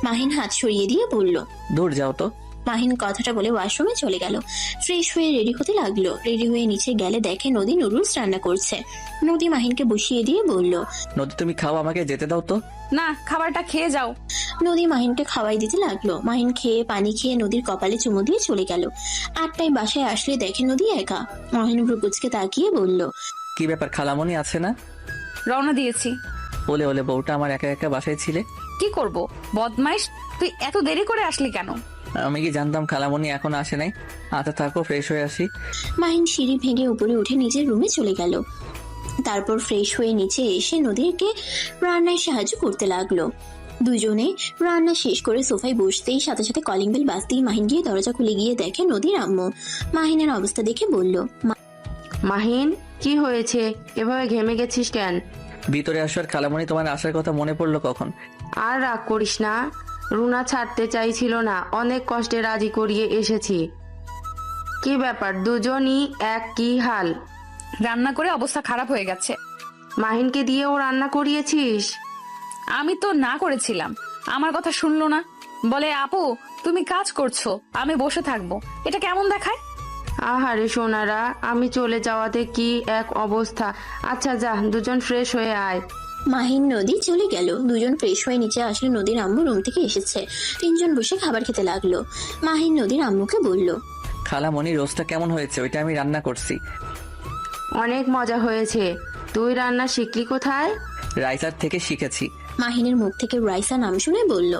মাহিন হাত সরিয়ে দিয়ে বলল, দূর যাও তো। মাহিন কথাটা বলে ওয়াশরুমে চলে গেল। ফ্রেশ হয়ে রেডি হতে লাগলো। রেডি হয়ে নিচে গেলে দেখে নদী নুডলস রান্না করছে। নদী মাহিনকে বসিয়ে দিয়ে বলল, নদী তুমি খাও, আমাকে যেতে দাও তো। না, খাবারটা খেয়ে যাও। নদী মাহিনকে খাওয়াই দিতে লাগলো। মাহিন খেয়ে পানি খেয়ে নদীর কপালে চুমু দিয়ে চলে গেল। 8টায় বাসায় আসলে দেখে নদী একা। মাহিন ভ্রুকুচকে তাকিয়ে বলল, কি ব্যাপার, খালামণি আছে না? রওনা দিয়েছি। ওলে ওলে, বউটা আমার একা একা বাসায় ছিলে। কি করব, বদমাইশ, তুই এত দেরি করে আসলি কেন? আমি কি জানতাম খালামণি এখন আসে নাই। আচ্ছা থাকো, ফ্রেশ হয়ে আসি। মাহিন সিঁড়ি ভেঙে উপরে উঠে নিজের রুমে চলে গেল। তারপর ফ্রেশ হয়ে নিচে এসে নদীকে রান্নায় সাহায্য করতে লাগলো। দুজনে রান্না শেষ করে সোফায় বসতেই সাথে সাথে কলিং বেল বাজতেই মাহিন গিয়ে দরজা খুলে গিয়ে দেখে নদীর আম্মু। মাহিনের অবস্থা দেখে বলল, মাহিন, কি হয়েছে? এভাবে ঘেমে গেছিস কেন? ভিতরে আসো। আর খালামণি, তোমার আসার কথা মনে পড়লো কখন? আর রাগ করিস না, রুনা ছাড়তে চাইছিল না, অনেক কষ্টে রাজি করিয়ে এসেছি। কি ব্যাপার, দুজনই এক কি হাল? রান্না করে অবস্থা খারাপ হয়ে গেছে। মাহিনকে দিয়েও রান্না করিয়েছিস? আমি তো না করেছিলাম, আমার কথা শুনলো না। বলে, আপু তুমি কাজ করছো, আমি বসে থাকবো। এটা কেমন দেখায়? আহারে সোনারা, আমি চলে যাওয়াতে কি এক অবস্থা। আচ্ছা যা, দুজন ফ্রেশ হয়ে আয়। মাহিন নদী চলে গেল। দুজন ফ্রেশ হয়ে নিচে আসলে নদীর আম্মু রুম থেকে এসেছে। 3জন বসে খাবার খেতে লাগলো। মাহিন নদীর আম্মুকে বলল, খালামণি, রোজটা কেমন হয়েছে? ওইটা আমি রান্না করছি। অনেক মজা হয়েছে। তুই রান্না শিখলি কোথায়? রাইসার থেকে শিখেছি। মাহিনের মুখ থেকে রাইসা নাম শুনে বলল,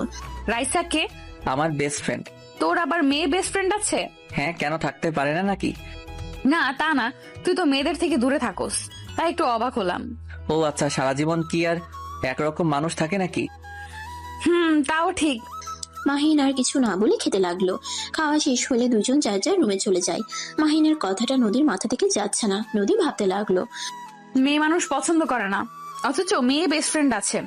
রাইসা কে? আমার বেস্ট ফ্রেন্ড। তোর আবার মেয়ে বেস্ট ফ্রেন্ড আছে? হ্যাঁ, কেন থাকতে পারে না নাকি? না তা না, তুই তো মেয়েদের থেকে দূরে থাকোস, তাই একটু অবাক হলাম। ও আচ্ছা, সারা জীবন কি আর একরকম মানুষ থাকে নাকি? তাও ঠিক। মাহিন আর কিছু না বলে খেতে লাগলো। খাওয়া শেষ হলে দুজন যার যার রুমে চলে যায়। মাহিনের কথাটা নদীর মাথা থেকে যাচ্ছে না। নদী ভাবতে লাগলো, মেয়ে মানুষ পছন্দ করে না, অথচ মেয়ে বেস্ট ফ্রেন্ড আছে,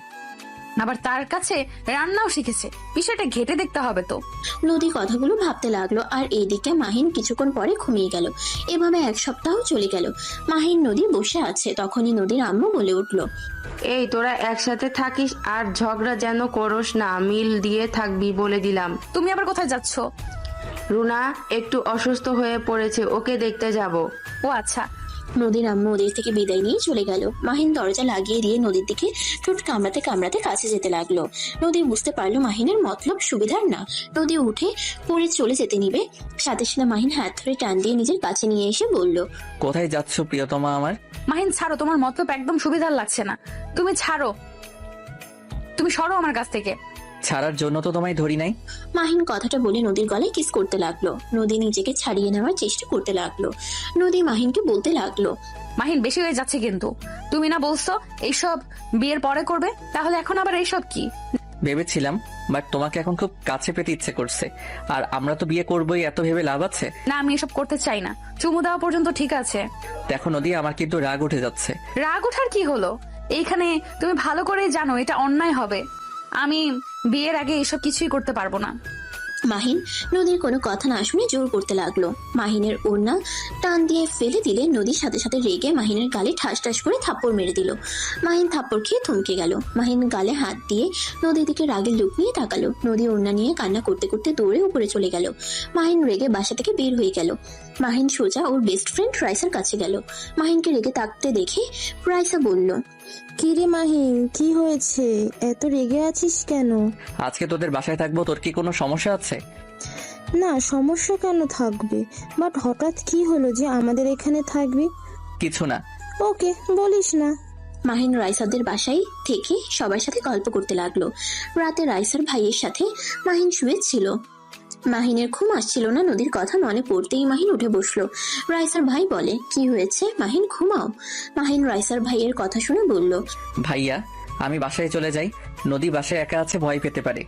আবার তার কাছে রান্নাও শিখেছে। বিষয়টা ঘেটে দেখতে হবে তো। নদী কথাগুলো ভাবতে লাগলো। আর এইদিকে মাহিন কিছুক্ষণ পরে ঘুমিয়ে গেল। এভাবে 1 সপ্তাহ চলে গেল। মাহিন নদী বসে আছে। তখনই নদীর আম্মু বলে উঠলো, এই তোরা একসাথে থাকিস আর ঝগড়া যেন করস না, মিল দিয়ে থাকবি বলে দিলাম। তুমি আবার কোথায় যাচ্ছ? রুনা একটু অসুস্থ হয়ে পড়েছে, ওকে দেখতে যাব। ও আচ্ছা, নদীর আম্মু ওদের থেকে বিদায় নিয়ে চলে গেল। মাহিন দরজা লাগিয়ে দিয়ে নদীর দিকে ঠোঁট কামড়াতে কামড়াতে কাছে যেতে লাগলো। নদী বুঝতে পারলো মাহিনের মতলব সুবিধার না। নদী উঠে পড়ে চলে যেতে নিবে, সাথে সাথে মাহিন হাত ধরে টান দিয়ে নিজের কাছে নিয়ে এসে বলল, কোথায় যাচ্ছ প্রিয়তমা আমার? মাহিন ছাড়ো, তোমার মতলব একদম সুবিধার লাগছে না। তুমি ছাড়ো, তুমি সরো আমার কাছ থেকে। ছাড়ার জন্য তো তোমায় ধরি নাই। মাহিন কথাটা বলে নদীর গলায় কিস করতে লাগলো। নদী নিজেকে ছাড়িয়ে নেওয়ার চেষ্টা করতে লাগলো। নদী মাহিনকে বলতে লাগলো, মাহিন বেশি হয়ে যাচ্ছে কিন্তু। তুমি না বলছো এইসব বিয়ের পরে করবে, তাহলে এখন আবার এইসব কি? ভেবেছিলাম, বাট তোমাকে এখন খুব কাছে পেতে ইচ্ছে করছে। আর আমরা তো বিয়ে করবোই, এত ভেবে লাভ আছে? না, আমি এসব করতে চাই না। চুমু দেওয়া পর্যন্ত ঠিক আছে। দেখো নদী, আমার কিন্তু রাগ উঠে যাচ্ছে। রাগ ওঠার কি হলো? এইখানে তুমি ভালো করেই জানো এটা অন্যায় হবে। আমি বিয়ের আগে এসব কিছুই করতে পারবো না। মাহিন নদীর কোনো কথা না শুনে জোর করতে লাগলো। মাহিনের ওড়না টান দিয়ে ফেলে দিলে নদীর সাথে সাথে রেগে মাহিনের গালে ঠাস ঠাস করে থাপ্পড় মেরে দিল। মাহিন থাপ্পড় খেয়ে থমকে গেল। মাহিন গালে হাত দিয়ে নদীর দিকে রাগের লুক নিয়ে তাকালো। নদী ওড়না নিয়ে কান্না করতে করতে দৌড়ে উপরে চলে গেল। মাহিন রেগে বাসা থেকে বের হয়ে গেল। মাহিন সোজা ওর বেস্ট ফ্রেন্ড রাইসার কাছে গেল। মাহিনকে রেগে তাকতে দেখে রাইসা বলল, কি রে মাহিন, কি হয়েছে? এত রেগে আছিস কেন? আজকে তোদের বাসায় থাকবো, তোর কি কোনো সমস্যা আছে? না, সমস্যা কেন থাকবে, বাট হঠাৎ কি হলো যে আমাদের এখানে থাকবি? কিছু না। ওকে, বলিস না। মাহিন রাইসাদের বাসায় থেকে সবার সাথে গল্প করতে লাগলো। রাতে রাইসার ভাইয়ের সাথে মাহিন শুয়েছিল। মাহিনের ঘুম আসছিল না। নদীর কথা মনে পড়তেই মাহিন উঠে বসলো। রাইসার ভাই বলে, কি হয়েছে মাহিন, ঘুমাও। মাহিন রাইসার ভাইয়ের কথা শুনে বলল, ভাইয়া, আমি বাসায় চলে যাই। নদী বাসায় একা আছে, ভয় পেতে পারে।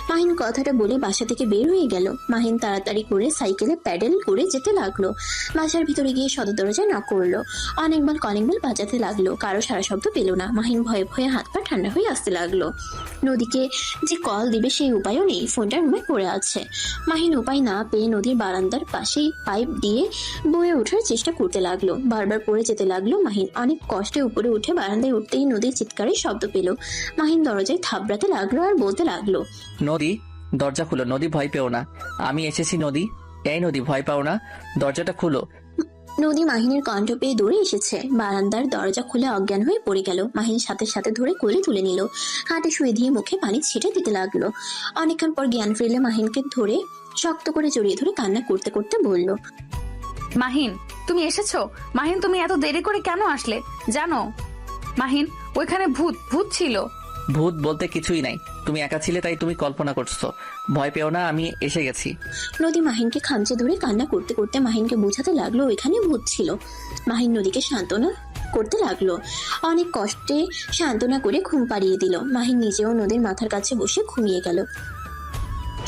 মাহিন কথাটা বলে বাসা থেকে বের হয়ে গেল। মাহিন তাড়াতাড়ি করে সাইকেলে প্যাডেল করে যেতে লাগলো। বাসার ভিতরে গিয়ে সদর দরজায় নক করলো। অনেকবার কলিং বেল বাজাতে লাগলো, কারো সারা শব্দ পেল না। মাহিন ভয়ে ভয়ে হাত পা ঠান্ডা হয়ে আসতে লাগলো। নদীকে যে কল দিবে সেই উপায়ও নেই, ফোনটা রুমে পড়ে আছে। মাহিন উপায় না পেয়ে নদীর বারান্দার পাশেই পাইপ দিয়ে বয়ে ওঠার চেষ্টা করতে লাগলো। বারবার পড়ে যেতে লাগলো। মাহিন অনেক কষ্টে উপরে উঠে বারান্দায় উঠতেই নদীর চিৎকারের শব্দ পেল। মাহিন দরজায় থাবড়াতে লাগলো আর বলতে লাগলো, নদী, দরজা খুলো। নদী, ভয় পেও না, আমি এসেছি। নদী, এই নদী, ভয় পাও না, দরজাটা খুলো। নদী মাহিনের কণ্ঠ পেয়ে দৌড়ে এসেছে। বারান্দার দরজা খুলে অজ্ঞান হয়ে পড়ে গেল। মাহিন সাথে সাথে ধরে কোলে তুলে নিল। হাতে শুয়ে দিয়ে মুখে পানি ছিটে দিতে লাগলো। অনেকক্ষণ পর জ্ঞান ফিরলে মাহিনকে ধরে শক্ত করে জড়িয়ে ধরে কান্না করতে করতে বলল, মাহিন, তুমি এসেছো? মাহিন, তুমি এত দেরি করে কেন আসলে জানো? মাহিন, ওইখানে ভূত ভূত ছিল। ভূত বলতে কিছুই নাই, তুমি একা ছিলে তাই তুমি কল্পনা করছো। ভয় পেও না, আমি এসে গেছি। নদী মাহিনকে খামচে ধরে কান্না করতে করতে মাহিনকে বোঝাতে লাগলো ওইখানে ভূত ছিল। মাহিন নদীকে সান্ত্বনা করতে লাগলো। অনেক কষ্টে সান্ত্বনা করে ঘুম পাড়িয়ে দিল। মাহিন নিজেও নদীর মাথার কাছে বসে ঘুমিয়ে গেল।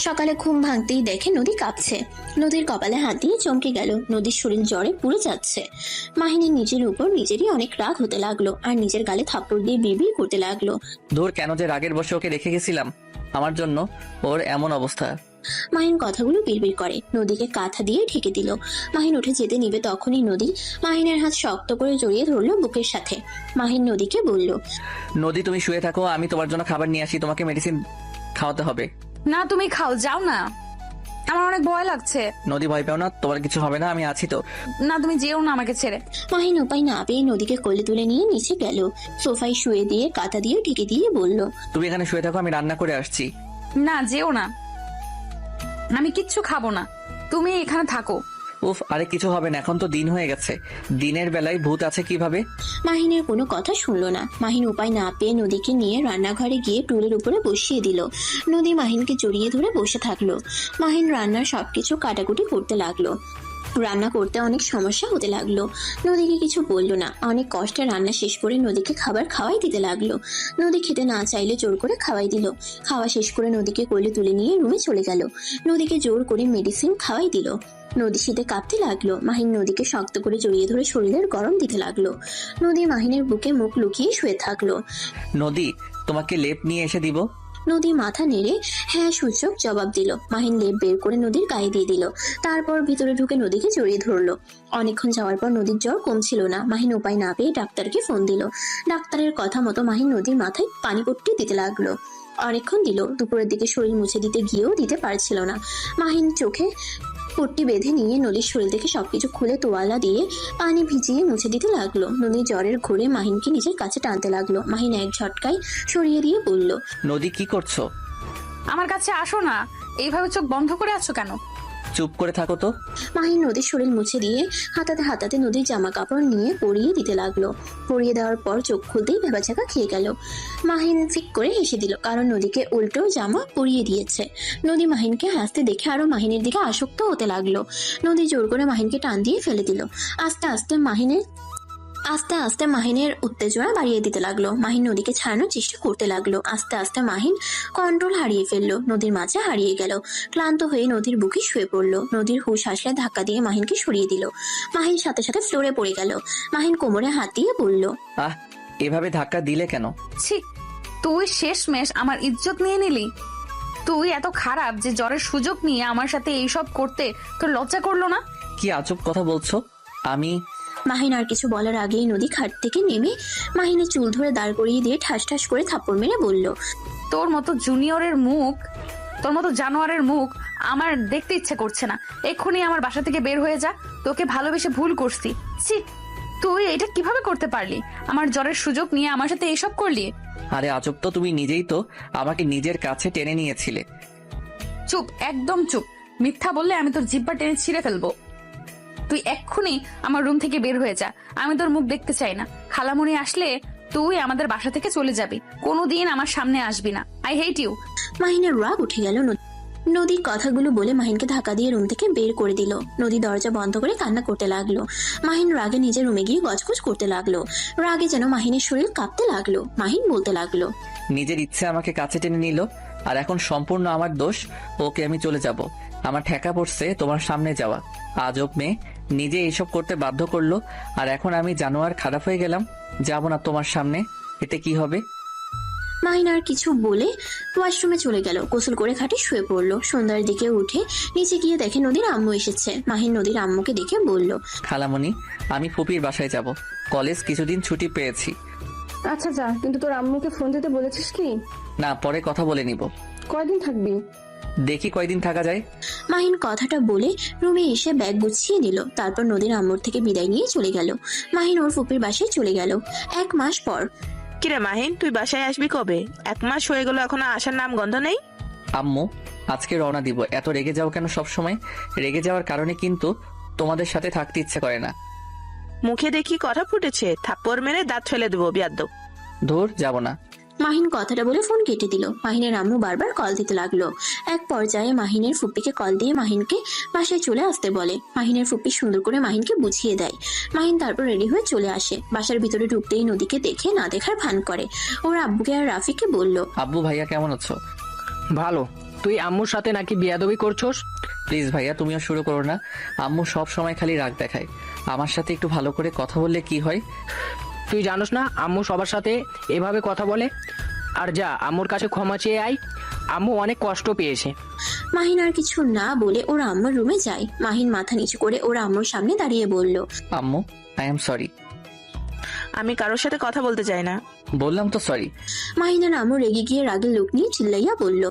সকালে ঘুম ভাঙতেই দেখে নদী কাঁপছে। নদীর কপালে হাত দিয়ে চমকে গেল। নদীর শরীর জ্বরে পুড়ে যাচ্ছে। মাহিনের নিজের উপর নিজেরই অনেক রাগ হতে লাগলো আর নিজের গালে থাপ্পড় দিয়ে বিড়বিড় করতে লাগলো। দূর, কেন যে রাগের বসে ওকে রেখে গেছিলাম, আমার জন্য ওর এমন অবস্থা। মাহিন কথাগুলো বিড়বিড় করে। নদীকে কাঁথা দিয়ে ঢেকে দিল। মাহিন উঠে যেতে নিবে তখনই নদী মাহিনের হাত শক্ত করে জড়িয়ে ধরলো বুকের সাথে। মাহিন নদীকে বলল, নদী, তুমি শুয়ে থাকো, আমি তোমার জন্য খাবার নিয়ে আসি। তোমাকে মেডিসিন খাওয়াতে হবে। না, তুমি খাও, যাও না, আমার অনেক ভয় লাগছে। নদী, ভয় পাও না, তোমার কিছু হবে না, আমি আছি তো। না, তুমি যেও না আমাকে ছেড়ে। মাহিন উপায় না পেয়ে নদীকে কোলে তুলে নিয়ে নিচে গেল। সোফায় শুয়ে দিয়ে কাঁথা দিয়ে ঢেকে দিয়ে বলল, তুমি এখানে শুয়ে থাকো, আমি রান্না করে আসছি। না, যেও না, আমি কিচ্ছু খাবো না, তুমি এখানে থাকো। উফ, আরে কিছু হবে না, এখন তো দিন হয়ে গেছে। দিনের বেলায় ভূত আছে কিভাবে? মাহিনের কোনো কথা শুনলো না। মাহিন উপায় না পেয়ে নদীকে নিয়ে রান্নাঘরে গিয়ে টুলের উপরে বসিয়ে দিল। নদী মাহিনকে জড়িয়ে ধরে বসে থাকলো। মাহিন রান্নার সবকিছু কাটাকুটি করতে লাগলো। রান্না করতে অনেক সমস্যা হতে লাগলো। নদীকে কিছু বললো না। অনেক কষ্টে রান্না শেষ করে নদীকে খাবার খাওয়াই দিতে লাগলো। নদী খেতে না চাইলে জোর করে খাওয়াই দিল। খাওয়া শেষ করে নদীকে কোলে তুলে নিয়ে রুমে চলে গেল। নদীকে জোর করে মেডিসিন খাওয়াই দিল। নদী শীতে কাঁপতে লাগলো। মাহিন নদীকে শক্ত করে জড়িয়ে ধরে শরীরের গরম দিতে লাগলো। নদী মাহিনের বুকে মুখ লুকিয়ে শুয়ে থাকলো। নদী, তোমাকে লেপ নিয়ে এসে দিব। নদী মাথা নেড়ে হ্যাঁ সূচক জবাব দিল। মাহিন লেপ বের করে নদীর গায়ে দিয়ে দিল। তারপর ভিতরে ঢুকে নদীকে জড়িয়ে ধরলো। অনেকক্ষণ যাওয়ার পর নদীর জ্বর কমছিল না। মাহিন উপায় না পেয়ে ডাক্তারকে ফোন দিল। ডাক্তারের কথা মতো মাহিন নদীর মাথায় পানি পট্টি দিতে লাগলো। অনেকক্ষণ দিল। দুপুরের দিকে শরীর মুছে দিতে গিয়েও দিতে পারছিল না। মাহিন চোখে পট্টি বেঁধে নিয়ে নদীর শরীর থেকে সবকিছু খুলে তোয়ালা দিয়ে পানি ভিজিয়ে মুছে দিতে লাগলো। নদী জ্বরের ঘোরে মাহিনকে নিজের কাছে টানতে লাগলো। মাহিন এক ঝটকায় সরিয়ে দিয়ে বলল, নদী কি করছো? আমার কাছে আসো না, এইভাবে চোখ বন্ধ করে আছো কেন? চুপ করে থাকো তো। মাহিন নদীর শরীর মুছে দিয়ে হাতাতে হাতাতে নদীর জামা কাপড় নিয়ে পরিয়ে দিতে লাগলো। পরিয়ে দেওয়ার পর চোখ খুলতেই ভেবাচাকা খেয়ে গেল। মাহিন ফিক করে হেসে দিল, কারণ নদীকে উল্টো জামা পরিয়ে দিয়েছে। নদী মাহিনকে হাসতে দেখে আরো মাহিনের দিকে আসক্ত হতে লাগলো। নদী জোর করে মাহিনকে টান দিয়ে ফেলে দিল। আস্তে আস্তে মাহিনের উত্তেজনা বাড়িয়ে দিতে লাগলো। মাহিন নদীকে ছাড়ানোর চেষ্টা করতে লাগলো। আস্তে আস্তে মাহিন কন্ট্রোল হারিয়ে ফেললো, নদীর মাঝে হারিয়ে গেল। ক্লান্ত হয়ে নদীর বুকে শুয়ে পড়লো। নদীর হুঁশ আসলে ধাক্কা দিয়ে মাহিনকে সরিয়ে দিল। মাহিন সাথে সাথে ফ্লোরে পড়ে গেল। মাহিন কোমরে হাত দিয়ে বলল, আহ, এভাবে ধাক্কা দিলে কেন? ছি, তুই শেষমেশ আমার ইজ্জত নিয়ে নিলি। তুই এত খারাপ যে জ্বরের সুযোগ নিয়ে আমার সাথে এইসব করতে তোর লজ্জা করলো না? কি আজব কথা বলছো? আমি মাহিন আর কিছু বলার আগেই নদী খাট থেকে নেমে মাহিনের চুল ধরে দাঁড় করিয়ে দিয়ে ঠাস ঠাস করে থাপ্পড় মেরে বলল, তোর মতো তোর মতো জানোয়ারের মুখ আমার দেখতে ইচ্ছে করছে না। এক্ষুনি আমার বাসা থেকে বের হয়ে যা, তোকে ভালোবেসে ভুল করছি। ছি, তুই এটা কিভাবে করতে পারলি? আমার জ্বরের সুযোগ নিয়ে আমার সাথে এসব করলি? আরে আজব তো, তুমি নিজেই তো আমাকে নিজের কাছে টেনে নিয়েছিলে। চুপ, একদম চুপ। মিথ্যা বললে আমি তোর জিহ্বা টেনে ছিঁড়ে ফেলবো। তুই এক্ষুনি আমার রুম থেকে বের হয়ে যা, আমি তোর মুখ দেখতে চাই না। খালামণি আসলে তুই আমাদের বাসা থেকে চলে যাবি, কোনোদিন আমার সামনে আসবি না। I hate you. মাহিনের রাগ উঠে গেল। নদী কথাগুলো বলে মাহিনকে ধাক্কা দিয়ে রুম থেকে বের করে দিল। নদী দরজা বন্ধ করে কান্না করতে লাগলো। মাহিন রাগে নিজের রুমে গিয়ে গজগজ করতে লাগলো। রাগে যেন মাহিনের শরীর কাঁপতে লাগলো। মাহিন বলতে লাগলো, নিজের ইচ্ছে আমাকে কাছে টেনে নিল, আর এখন সম্পূর্ণ আমার দোষ। ওকে, আমি চলে যাব। আমার ঠেকা পড়ছে তোমার সামনে যাওয়া। আজব মেয়ে, নিজে এইসব করতে বাধ্য করলো, আর এখন আমি জানোয়ার খারাপ হয়ে গেলাম। যাব না তোমার সামনে, এতে কি হবে? মাহিন আর কিছু বলে ওয়াশরুমে চলে গেল। গোসল করে খাটে শুয়ে পড়লো। সন্ধ্যার দিকে উঠে নিচে গিয়ে দেখে নদীর আম্মু এসেছে। মাহিন নদীর আম্মুকে দেখে বলল, খালামণি, আমি ফুপির বাসায় যাব। কলেজ কিছুদিন ছুটি পেয়েছি। আচ্ছা যা, কিন্তু তোর আম্মুকে ফোন দিতে বলেছিস কি? না, পরে কথা বলে নিব। কয়দিন থাকবি? দেখি কয়দিন থাকা যায়। মাহিন কথাটা বলে রুমে এসে ব্যাগ গুছিয়ে নিল। তারপর নদীর আম্মুর থেকে বিদায় নিয়ে চলে গেল। মাহিন ওর ফুপির বাসায় চলে গেল। 1 মাস পর। কিরে মাহিন, তুই বাসায় আসবি কবে? 1 মাস হয়ে গেল, এখনো আসার নাম গন্ধ নেই। আম্মু, আজকে রওনা দিব। এত রেগে যাও কেন সব সময়? রেগে যাওয়ার কারণে কিন্তু তোমাদের সাথে থাকতে ইচ্ছে করে না। মুখে দেখি কথা ফুটেছে, থাপ্পড় মেরে দাঁত ফেলে দেবো বিয়াদ্দব। ধুর, যাব না। মাহিন কথাটা বলে ফোন কেটে দিল। মাহিনের আম্মু বারবার কল দিতে লাগলো। এক পর্যায়ে মাহিনের ফুপ্পিকে কল দিয়ে মাহিনকে বাসায় চলে আসতে বলে। মাহিনের ফুপ্পি সুন্দর করে মাহিনকে বুঝিয়ে দেয়। মাহিন তারপর রেডি হয়ে চলে আসে। বাসার ভিতরে ঢুকতেই নদীকে দেখে না দেখার ভান করে। ওর আব্বুকে আর রাফিকে বলল, আব্বু, ভাইয়া কেমন আছো? ভালো। তুই আম্মুর সাথে নাকি বিয়াদবি করছস? প্লিজ ভাইয়া, তুমিও শুরু করো না। আম্মু সব সময় খালি রাগ দেখায়। আমার সাথে একটু ভালো করে কথা বললে কি হয়? তুই জানোস না আম্মু সবার সাথে এভাবে কথা বলে? আর যা, আম্মুর কাছে ক্ষমা চেয়ে আয়। আম্মু অনেক কষ্ট পেয়েছে। মাহিন আর কিছু না বলে ওর আম্মুর রুমে যায়। মাহিন মাথা নিচু করে ওর আম্মুর সামনে দাঁড়িয়ে বলল, আম্মু, আই এম সরি। আমি কারোর সাথে কথা বলতে চাই না। বললাম তো সরি। মাহিনের আম্মু রেগে গিয়ে রাগের লোক নিয়ে চিল্লাইয়া বলল,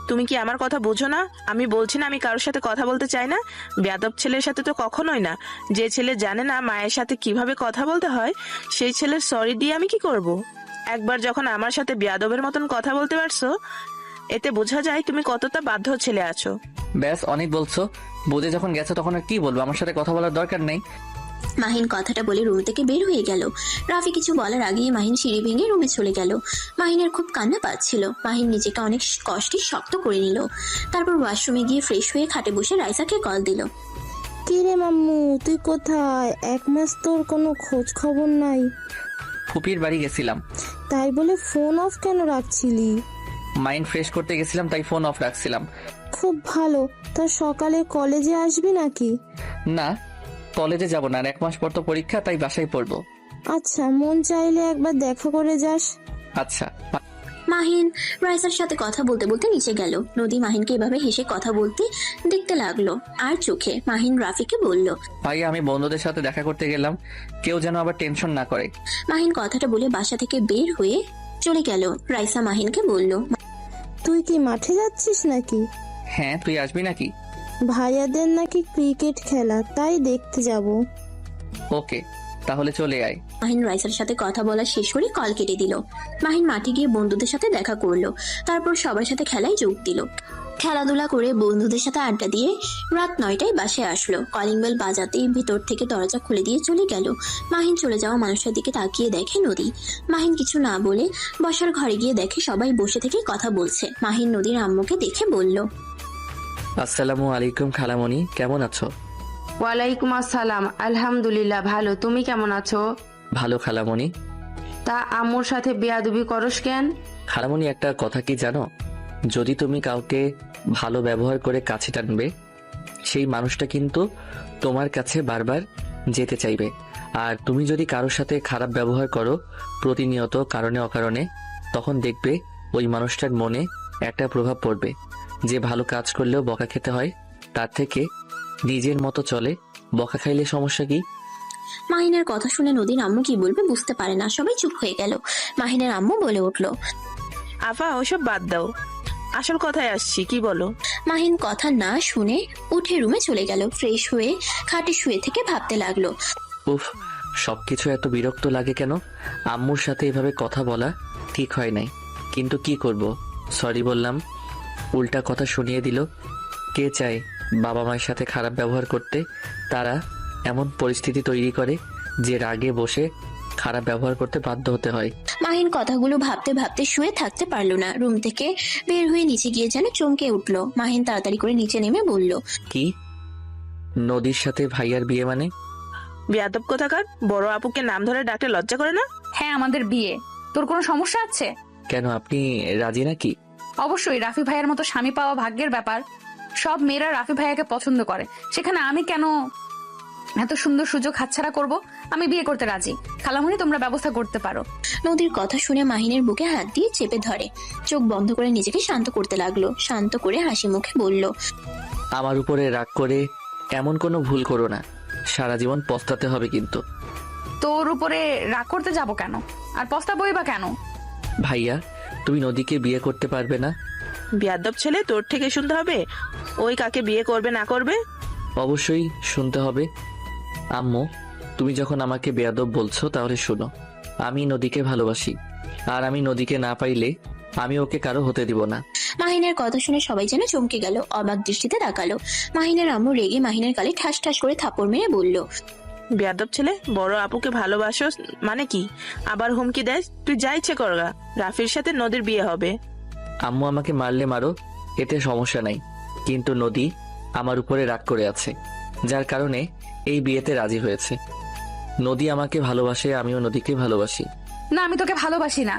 তুমি কি আমার কথা বোঝো না? আমি বলছি না আমি কারোর সাথে কথা বলতে চাই না। বেয়াদব ছেলের সাথে তো কখনোই না। যে ছেলে জানে না মায়ের সাথে কিভাবে কথা বলতে হয়, সেই ছেলের সরি দিয়ে আমি কি করব? একবার যখন আমার সাথে বেয়াদবের মতন কথা বলতে পারছো, এতে বোঝা যায় তুমি কতটা বাধ্য ছেলে আছো। ব্যাস, অনেক বলছো। বুঝে যখন গেছো তখন আর কি বলবো? আমার সাথে কথা বলার দরকার নেই। মাহিন কথাটা বলে রুম থেকে বের হয়ে গেল। রাফি কিছু বলার আগেই মাহিন সিঁড়ি ভেঙে রুমে চলে গেল। মাহিনের খুব কান্না পাচ্ছিল। মাহিন নিজেকে অনেক কষ্টে শক্ত করে নিল। তারপর ওয়াশরুমে গিয়ে ফ্রেশ হয়ে খাটে বসে রাইসাকে কল দিল। কি রে মাম্মু, তুই কোথায়? 1 মাস তোর কোনো খোঁজ খবর নাই। ফুপির বাড়ি গেছিলাম। তাই বলে ফোন অফ কেন রাখছিলি? মাইন্ড ফ্রেশ করতে গেছিলাম, তাই ফোন অফ রাখছিলাম। খুব ভালো। তা সকালে কলেজে আসবি নাকি? না, কলেজে যাব না। আর 1 মাস পর তো পরীক্ষা, তাই বাসায় পড়বো। আচ্ছা, মন চাইলে একবার দেখা করে যাস। আচ্ছা। মাহিন রাইসার সাথে কথা বলতে বলতে নিচে গেল। নদী মাহিনকে এভাবে হেসে কথা বলতে দেখতে লাগলো। আর চোখে মাহিন রাফিকে বলল, ভাই, আমি বন্ধুদের সাথে দেখা করতে গেলাম, কেউ যেন আবার টেনশন না করে। মাহিন কথাটা বলে বাসা থেকে বের হয়ে চলে গেল। রাইসা মাহিনকে বলল, তুই কি মাঠে যাচ্ছিস নাকি? হ্যাঁ, তুই আসবি নাকি? ভাইয়াদের নাকি ক্রিকেট খেলা, তাই দেখতে যাব। ওকে, তাহলে চলে আয়। মাহিন রাইসার সাথে কথা বলা শেষ করে কল কেটে দিল। মাহিন মাঠে গিয়ে বন্ধুদের সাথে দেখা করলো, তারপর সবার সাথে খেলায় যোগ দিল। খেলাধুলা করে বন্ধুদের সাথে আড্ডা দিয়ে রাত 9টায় বাসায় আসলো। কলিং বেল বাজাতেই ভিতর থেকে দরজা খুলে দিয়ে চলে গেল। মাহিন চলে যাওয়া মানুষের দিকে তাকিয়ে দেখে নদী। মাহিন কিছু না বলে বসার ঘরে গিয়ে দেখে সবাই বসে থেকে কথা বলছে। মাহিন নদীর আম্মুকে দেখে বলল, আসসালামু আলাইকুম খালামণি, কেমন আছো? ওয়ালাইকুম আসসালাম, আলহামদুলিল্লাহ ভালো, তুমি কেমন আছো? ভালো খালামণি। তা আম্মুর সাথে বেয়াদবি করস কেন? খালামণি, একটা কথা কি জানো? যদি তুমি কাউকে ভালো ব্যবহার করে কাছে টানবে, সেই মানুষটা কিন্তু তোমার কাছে বারবার যেতে চাইবে। আর তুমি যদি কারোর সাথে খারাপ ব্যবহার করো প্রতিনিয়ত কারণে অকারণে, তখন দেখবে ওই মানুষটার মনে একটা প্রভাব পড়বে যে ভালো কাজ করলেও বকা খেতে হয়, তার থেকে নিজের মতো চলে, বকা খাইলে সমস্যা কি? মাহিনের কথা শুনে নদীর আম্মু কি বলবে বুঝতে পারে না, সবাই চুপ হয়ে গেল। মাহিনের আম্মু বলে উঠলো, আফা ওসব বাদ দাও, আসল কথায় আসছি, কি বলো? মাহিন কথা না শুনে উঠে রুমে চলে গেল। ফ্রেশ হয়ে খাটে শুয়ে থেকে ভাবতে লাগলো, উফ, সবকিছু এত বিরক্ত লাগে কেন? আম্মুর সাথে এভাবে কথা বলা ঠিক হয় নাই, কিন্তু কি করব, সরি বললাম, উল্টা কথা শুনিয়ে দিল। কে চায় বাবা মায়ের সাথে খারাপ ব্যবহার করতে? তারা এমন পরিস্থিতি তৈরি করে যে রাগে বসে খারাপ ব্যবহার করতে বাধ্য হতে হয়। মাহিন কথাগুলো ভাবতে ভাবতে শুয়ে থাকতে পারলো না। রুম থেকে বের হয়ে নিচে গিয়ে যেন চমকে উঠলো। মাহিন তাড়াতাড়ি করে নিচে নেমে বলল, কি? নদীর সাথে ভাইয়ার বিয়ে মানে? বেয়াদব কোথাকার, বড় আপুকে নাম ধরে ডাকতে লজ্জা করে না? হ্যাঁ, আমাদের বিয়ে। তোর কোনো সমস্যা আছে? কেন, আপনি রাজি নাকি? অবশ্যই, রাফি ভাইয়ের মতো স্বামী পাওয়া ভাগ্যের ব্যাপার। সব মেয়েরা রাফি ভাইয়াকে পছন্দ করে, সেখানে আমি কেন এত সুন্দর সুযোগ হাতছাড়া করব? আমি বিয়ে করতে রাজি। খালামণি, তোমরা ব্যবস্থা করতে পারো। নদীর কথা শুনে মাহিনের বুকে হাত দিয়ে চেপে ধরে। চোখ বন্ধ করে নিজেকে শান্ত করতে লাগলো। শান্ত করে হাসি মুখে বলল, আমার উপরে রাগ করে এমন কোনো ভুল করো না, সারা জীবন পস্তাতে হবে কিন্তু। তোর উপরে রাগ করতে যাব কেন, আর পস্তাবই বা কেন? ভাইয়া, তুমি নদীকে বিয়ে করতে পারবে না? বেয়াদব ছেলে, তোর থেকে শুনতে হবে ওই কাকে বিয়ে করবে না করবে? অবশ্যই শুনতে হবে। আম্মু, তুমি যখন আমাকে বেয়াদব বলছো তাহলে শোনো, আমি নদীকে ভালোবাসি, আর আমি নদীকে না পাইলে আমি ওকে কারো হতে দিব না। মাহিনের কথা শুনে সবাই যেন চমকে গেল, অবাক দৃষ্টিতে তাকালো। মাহিনের আম্মু রেগে মাহিনের গালে ঠাস ঠাস করে থাপড় মেরে বলল, বেয়াদব ছেলে, বড় আপুকে ভালোবাসো মানে কি? আবার হুমকি দেয়, তুই যা ইচ্ছে করগা, রাফির সাথে নদীর বিয়ে হবে। আম্মু, আমাকে মারলে মারো, এতে সমস্যা নাই, কিন্তু নদী আমার উপরে রাগ করে আছে, যার কারণে এই বিয়েতে রাজি হয়েছে। নদী আমাকে ভালোবাসে, আমিও নদীকে ভালোবাসি। না, আমি তোকে ভালোবাসি না।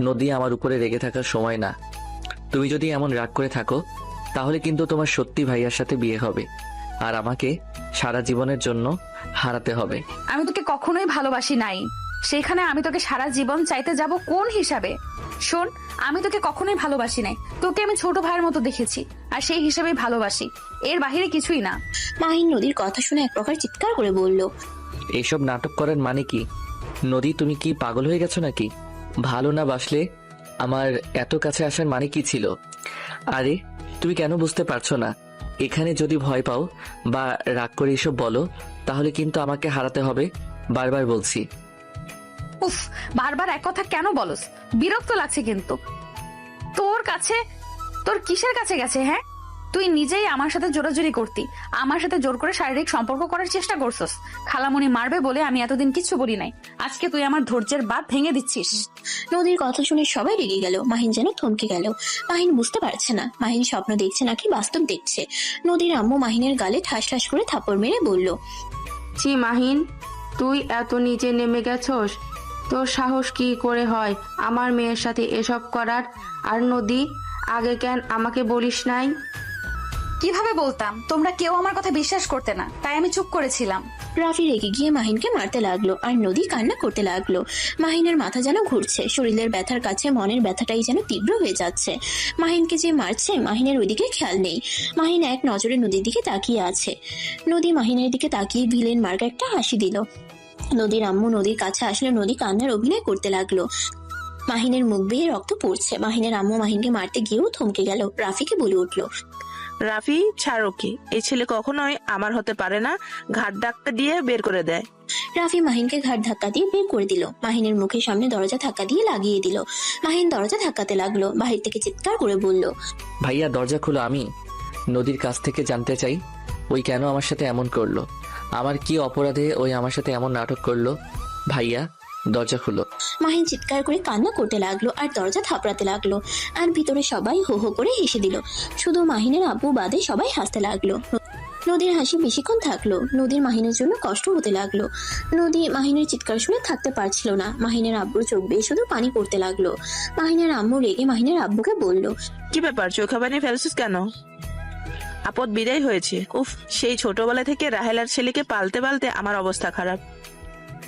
নদী আমার উপরে রেগে থাকার সময় না। তুমি যদি এমন রাগ করে থাকো তাহলে কিন্তু তোমার সত্যি ভাইয়ার সাথে বিয়ে হবে, আর আমাকে সারা জীবনের জন্য হারাতে হবে। আমি তোকে কখনোই ভালোবাসি নাই, সেখানে আমি তোকে সারা জীবন চাইতে যাব কোন হিসাবে? শোন, আমি তোকে কখনোই ভালোবাসি নাই, তোকে আমি ছোট ভাইয়ের মতো দেখেছি, আর সেই হিসাবেই ভালোবাসি, এর বাহিরে কিছুই না। মাহিন নদীর কথা শুনে এক প্রকার চিৎকার করে বলল, এইসব নাটক করার মানে কি? নদী, তুমি কি পাগল হয়ে গেছো নাকি? ভালো না বাসলে আমার এত কাছে আসার মানে কি ছিল? আরে, তুমি কেন বুঝতে পারছো না? এখানে যদি ভয় পাও বা রাগ করে এসব বলো তাহলে কিন্তু আমাকে হারাতে হবে, বারবার বলছি। উফ, বারবার এক কথা কেন বলস? বিরক্ত লাগছে কিন্তু। তোর কাছে, তোর কিসের কাছে গেছে? হ্যাঁ, তুই নিজেই আমার সাথে জোরাজুরি করতি, আমার সাথে জোর করে শারীরিক সম্পর্ক করার চেষ্টা করছস। খালামণি মারবে বলে আমি এতদিন কিচ্ছু বলি নাই, আজকে তুই আমার ধৈর্যের বাঁধ ভেঙে দিচ্ছিস। নদীর কথা শুনে সবাই রেগে গেল। মাহিন যেন থমকে গেল। মাহিন বুঝতে পারছে না মাহিন স্বপ্ন দেখছে নাকি বাস্তব দেখছে। নদীর আম্মু মাহিনের গালে ঠাস ঠাস করে থাপড় মেরে বলল, ছি মাহিন, তুই এত নিচে নেমে গেছস? তোর সাহস কি করে হয় আমার মেয়ের সাথে এসব করার? আর নদী, আগে কেন আমাকে বলিস নাই? কিভাবে বলতাম? তোমরা কেউ আমার কথা বিশ্বাস করতে না, তাই আমি চুপ করেছিলাম। রাফি রেগে গিয়ে মাহিনকে মারতে লাগলো, আর নদী কান্না করতে লাগলো। মাহিনের মাথা যেন ঘুরছে, শরীরের ব্যথার কাছে মনের ব্যথাটাই যেন তীব্র হয়ে যাচ্ছে। মাহিনকে যে মারছে মাহিনের ওইদিকে খেয়াল নেই। মাহিন এক নজরে নদীর দিকে তাকিয়ে আছে। নদী মাহিনের দিকে তাকিয়ে ভিলেন মার্কা একটা হাসি দিল। নদীর আম্মু নদীর কাছে আসলে নদী কান্নার অভিনয় করতে লাগলো। মাহিনের মুখ বেয়ে রক্ত পড়ছে। মাহিনের আম্মু মাহিনকে মারতে গিয়েও থমকে গেল। রাফিকে বলে উঠলো, রাফি, ছাড়ো কি, এই ছেলে কখনোই আমার হতে পারে না। ঘাট ধাক্কা দিয়ে বের করে দেয়। রাফি মাহিনকে ঘাট ধাক্কা দিয়ে বের করে দিল। মাহিনের মুখের সামনে দরজা ধাক্কা দিয়ে লাগিয়ে দিল। মাহিন দরজা ধাক্কাতে লাগলো, বাহির থেকে চিৎকার করে বলল, ভাইয়া দরজা খুলো, আমি নদীর কাছ থেকে জানতে চাই ওই কেন আমার সাথে এমন করলো। আমার কি অপরাধে ওই আমার সাথে এমন নাটক করলো? ভাইয়া দরজা খুলো। মাহিন চিৎকার করে কান্না করতে লাগলো আর দরজা থাপড়াতে লাগলো। আর ভিতরে সবাই হো হো করে হেসে দিল। শুধু মাহিনের আব্বু বাদে সবাই হাসতে লাগলো। নদীর হাসি বেশিক্ষণ থাকলো। নদীর মাহিনের জন্য কষ্ট হতে লাগলো। নদী মাহিনের চিৎকার শুনে থাকতে পারছিল না। মাহিনের আব্বুর চোখ বেয়ে শুধু পানি পড়তে লাগলো। মাহিনের আম্মু রেগে মাহিনের আব্বুকে বলল, কি ব্যাপার, চোখে পানি ফেলছিস কেন? আপদ বিদায় হয়েছে। উফ, সেই ছোটবেলা থেকে রাহেলার ছেলেকে পালতে পালতে আমার অবস্থা খারাপ।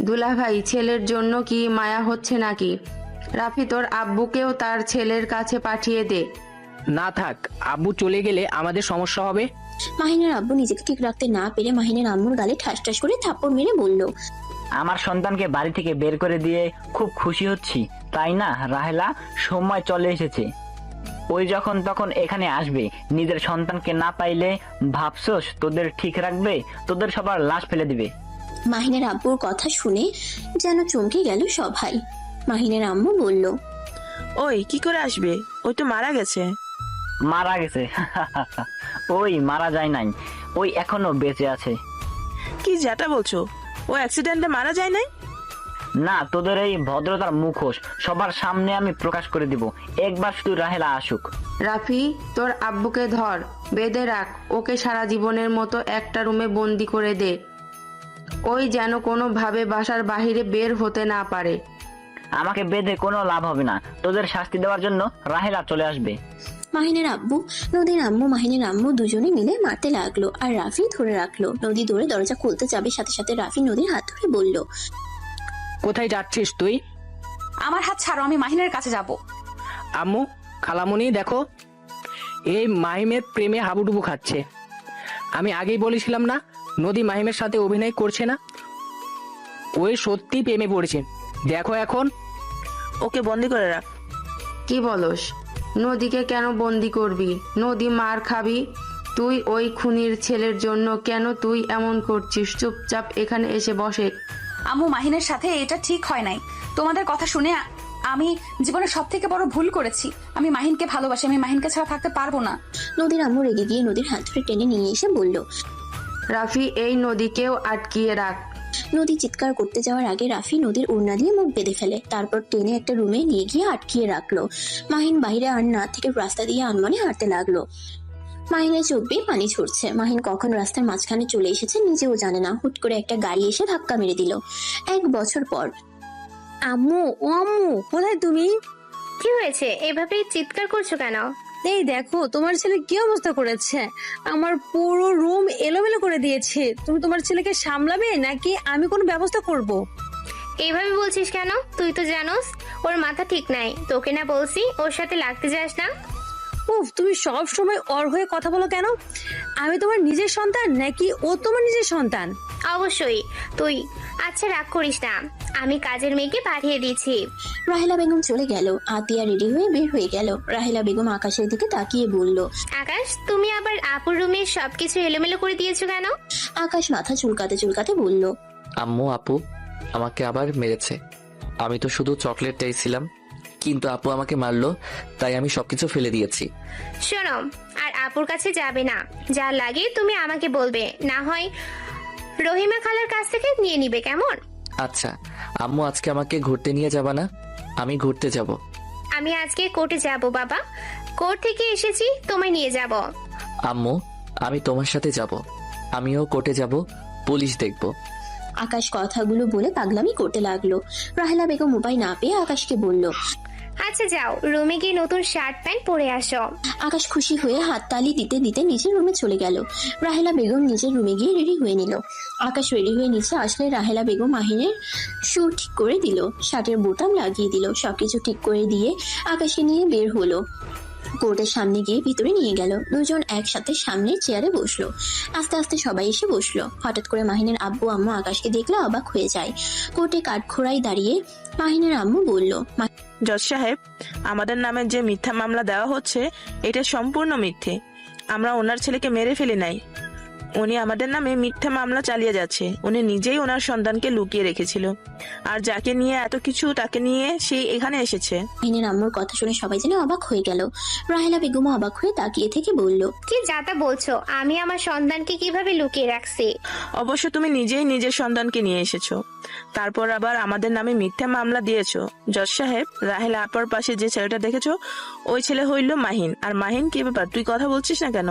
দুলা ভাই, ছেলের জন্য কি মায়া হচ্ছে নাকি? রাফি, তোর আব্বুকেও তার ছেলের কাছে পাঠিয়ে দে। না থাক, আব্বু চলে গেলে আমাদের সমস্যা হবে। মাহিনের আব্বু নিজেকে ঠিক রাখতে না পেরে মাহিনের আম্মুর গালে ঠাস ঠাস করে থাপ্পড় মেরে বলল, আমার সন্তানকে বাড়ি থেকে বের করে দিয়ে খুব খুশি হচ্ছি, তাই না রাহেলা? সময় চলে এসেছে, ওই যখন তখন এখানে আসবে। নিজের সন্তানকে না পাইলে ভাবছোস তোদের ঠিক রাখবে? তোদের সবার লাশ ফেলে দিবে। মাহিনের আব্বুর কথা শুনে যেন চমকে গেল সবাই। মাহিনের আম্মু বলল, ওই কি করে আসবে? ওই তো মারা গেছে। মারা গেছে? ওই মারা যায় নাই, ওই এখনো বেঁচে আছে। কি যেটা বলছো, ও অ্যাক্সিডেন্টে মারা যায় নাই? না, তোদের এই ভদ্রতার মুখোশ সবার সামনে আমি প্রকাশ করে দিব। একবার শুধু রাহেলা আসুক। রাফি, তোর আব্বুকে ধর, বেঁধে রাখ, ওকে সারা জীবনের মতো একটা রুমে বন্দি করে দে। ওই যেন কোনোভাবে বাসার বাহিরে বের হতে না পারে। আমাকে বেঁধে কোনো লাভ হবে না, তোদের শাস্তি দেওয়ার জন্য রাহেলা চলে আসবে। মাহিনের আব্বু, নদীর আম্মু, মাহিনের আম্মু দুজনে মিলে মারতে লাগলো আর রাফি ধরে রাখলো। নদী দৌড়ে দরজা খুলতে যাবে, সাথে সাথে রাফি নদীর হাত ধরে বলল, কোথায় যাচ্ছিস তুই? আমার হাত ছাড়ো, আমি মাহিনের কাছে যাব। আম্মু, খালামণি দেখো, এই মাহিমের প্রেমে হাবুডুবু খাচ্ছে। আমি আগেই বলেছিলাম না নদী মাহিমের সাথে অভিনয় করছে না? ওই সত্যি প্রেমে পড়েছে, দেখো এখন। ওকে বন্দি করে রাখ। কি বলস? নদীকে কেন বন্দি করবি? নদী মার খাবি তুই। ওই খুনির ছেলের জন্য কেন তুই এমন করছিস? চুপচাপ এখানে এসে বসে। আম্মু, মাহিনের সাথে এটা ঠিক হয় নাই। তোমাদের কথা শুনে আমি জীবনে সব থেকে বড় ভুল করেছি। আমি মাহিনকে ভালোবাসি, আমি মাহিনকে ছাড়া থাকতে পারবো না। নদীর আম্মু রেগে গিয়ে নদীর হাত ধরে টেনে নিয়ে এসে বলল, রাফি, এই নদীকেও আটকিয়ে রাখ। নদী চিৎকার করতে যাওয়ার আগে রাফি নদীর ওড়না দিয়ে মুখ বেঁধে ফেলে। তারপর টেনে একটা রুমে নিয়ে গিয়ে আটকিয়ে রাখলো। মাহিন বাইরে আর না থেকে রাস্তা দিয়ে আনমনে হাঁটতে লাগলো। মাহিনের চোখ বেয়ে পানি ঝরছে। মাহিন কখন রাস্তার মাঝখানে চলে এসেছে নিজেও জানে না। হুট করে একটা গাড়ি এসে ধাক্কা মেরে দিল। 1 বছর পর। আম্মু, ও আম্মু, কোথায় তুমি? কি হয়েছে? এভাবে চিৎকার করছো কেন? এই দেখো তোমার ছেলে কি অবস্থা করেছে। আমার পুরো রুম এলোমেলো করে দিয়েছে। তুমি তোমার ছেলেকে সামলাবে নাকি আমি কোনো ব্যবস্থা করব? এইভাবে বলছিস কেন? তুই তো জানোস ওর মাথা ঠিক নাই। তোকে না বলছি ওর সাথে লাগতে যাস না? উফ, তুমি সব সময় ওর হয়ে কথা বলো কেন? আমি তোমার নিজের সন্তান নাকি ও তোমার নিজের সন্তান? অবশ্যই তুই। আচ্ছা, রাগ করিস না, আমি কাজের মেয়েকে পাঠিয়ে দিয়েছি। রাহেলা বেগম চলে গেল। আতিয়া রেডি হয়ে বের হয়ে গেল। রাহেলা বেগম আকাশের দিকে তাকিয়ে বলল, আকাশ, তুমি আবার আপুর রুমে সবকিছু এলোমেলো করে দিয়েছো কেন? আকাশ মাথা চুলকাতে চুলকাতে বলল, আম্মু, আপু আমাকে আবার মেরেছে। আমি তো শুধু চকলেট চাইছিলাম, কিন্তু আপু আমাকে মারলো, তাই আমি সবকিছু ফেলে দিয়েছি। শোনো, আর আপুর কাছে যাবে না। যা লাগে তুমি আমাকে বলবে, না হয় রহিমা খালার কাছ থেকে নিয়ে নিবে, কেমন? আচ্ছা আম্মু, আজকে আমাকে ঘুরতে নিয়ে যাবা না? আমি ঘুরতে যাব। আমি আজকে কোর্টে যাব বাবা। কোর্ট থেকে এসেছি, তোমায় নিয়ে যাব। আম্মু, আমি তোমার সাথে যাব। আমিও কোর্টে যাব, পুলিশ দেখব। আকাশ কথাগুলো বলে পাগলামি করতে লাগলো। রাহেলা বেগম উপায় না পেয়ে আকাশকে বলল, আচ্ছা যাও, রুমে গিয়ে নতুন শার্ট প্যান্ট পরে আসো। আকাশ খুশি হয়ে হাততালি দিতে দিতে নিজের রুমে চলে গেল। রাহেলা বেগম নিজের রুমে গিয়ে রেডি হয়ে নিল। আকাশ রেডি হয়ে নিচে আসলে রাহেলা বেগম মাহিনের শু ঠিক করে দিল, শার্টের বোতাম লাগিয়ে দিল। সবকিছু ঠিক করে দিয়ে আকাশকে নিয়ে বের হলো। কোর্টের সামনে গিয়ে ভিতরে নিয়ে গেল। দুজন একসাথে সামনের চেয়ারে বসলো। আস্তে আস্তে সবাই এসে বসলো। হঠাৎ করে মাহিনের আব্বু আম্মু আকাশকে দেখলে অবাক হয়ে যায়। কোর্টে কাঠখোড়ায় দাঁড়িয়ে মাহিনের আম্মু বলল, জজ সাহেব, আমাদের নামে যে মিথ্যা মামলা দেওয়া হচ্ছে এটা সম্পূর্ণ মিথ্যে। আমরা ওনার ছেলেকে মেরে ফেলি নাই। উনি আমাদের নামে মিথ্যা মামলা চালিয়ে যাচ্ছে। উনি নিজেই ওনার সন্তানকে লুকিয়ে রেখেছিল, আর যাকে নিয়ে এত কিছু তাকে নিয়ে সে এখানে এসেছে। মাহিনের আম্মুর কথা শুনে সবাই যেন অবাক হয়ে গেল। রাহেলা বেগমও অবাক হয়ে তাকিয়ে থেকে বলল, কি যাতা বলছো? আমি আমার সন্তানকে কিভাবে লুকিয়ে রাখছি? অবশ্য তুমি নিজেই নিজের সন্তানকে নিয়ে এসেছো, তারপর আবার আমাদের নামে মিথ্যা মামলা দিয়েছো। জজ সাহেব, রাহেলা আপার পাশে যে ছেলেটা দেখেছো ওই ছেলে হইল মাহিন। আর মাহিন, কি ব্যাপার, তুই কথা বলছিস না কেন?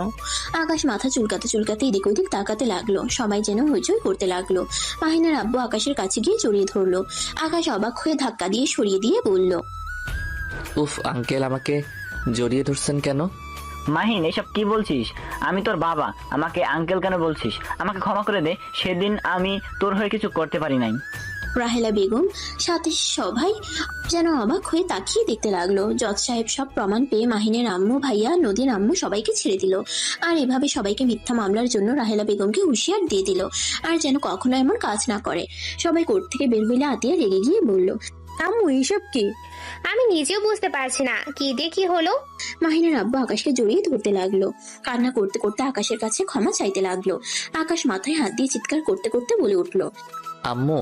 আকাশ মাথা চুলকাতে চুলকাতে এদিক ওদিক তাকাতে লাগলো। সবাই যেন হইচই করতে লাগলো। মাহিনের আব্বু আকাশের কাছে গিয়ে জড়িয়ে ধরলো। আকাশ অবাক হয়ে ধাক্কা দিয়ে সরিয়ে দিয়ে বলল, উফ আঙ্কেল, আমাকে জড়িয়ে ধরছেন কেন? মাহিন, এসব কি বলছিস? আমি তোর বাবা, আমাকে আঙ্কেল কেন বলছিস? আমাকে ক্ষমা করে দে, সেদিন আমি তোর হয়ে কিছু করতে পারি নাই। রাহেলা বেগম সাথে সবাই যেন অবাক হয়ে তাকিয়ে দেখতে লাগলো। জজ সাহেব সব প্রমাণ পেয়ে মাহিনের আম্মু, ভাইয়া, নদীর আম্মু সবাইকে ছেড়ে দিল। আর এভাবে সবাইকে মিথ্যা মামলার জন্য রাহেলা বেগমকে হুঁশিয়ার দিয়ে দিল, আর যেন কখনো এমন কাজ না করে। সবাই কোর্ট থেকে বের হইলে আতিয়া রেগে গিয়ে বলল, আম্মু এইসব কি? আমি নিজেও বুঝতে পারছি না কি দিয়ে কি হলো। মাহিনের আব্বু আকাশকে জড়িয়ে ধরতে লাগলো। কান্না করতে করতে আকাশের কাছে ক্ষমা চাইতে লাগলো। আকাশ মাথায় হাত দিয়ে চিৎকার করতে করতে বলে উঠলো, আম্মু।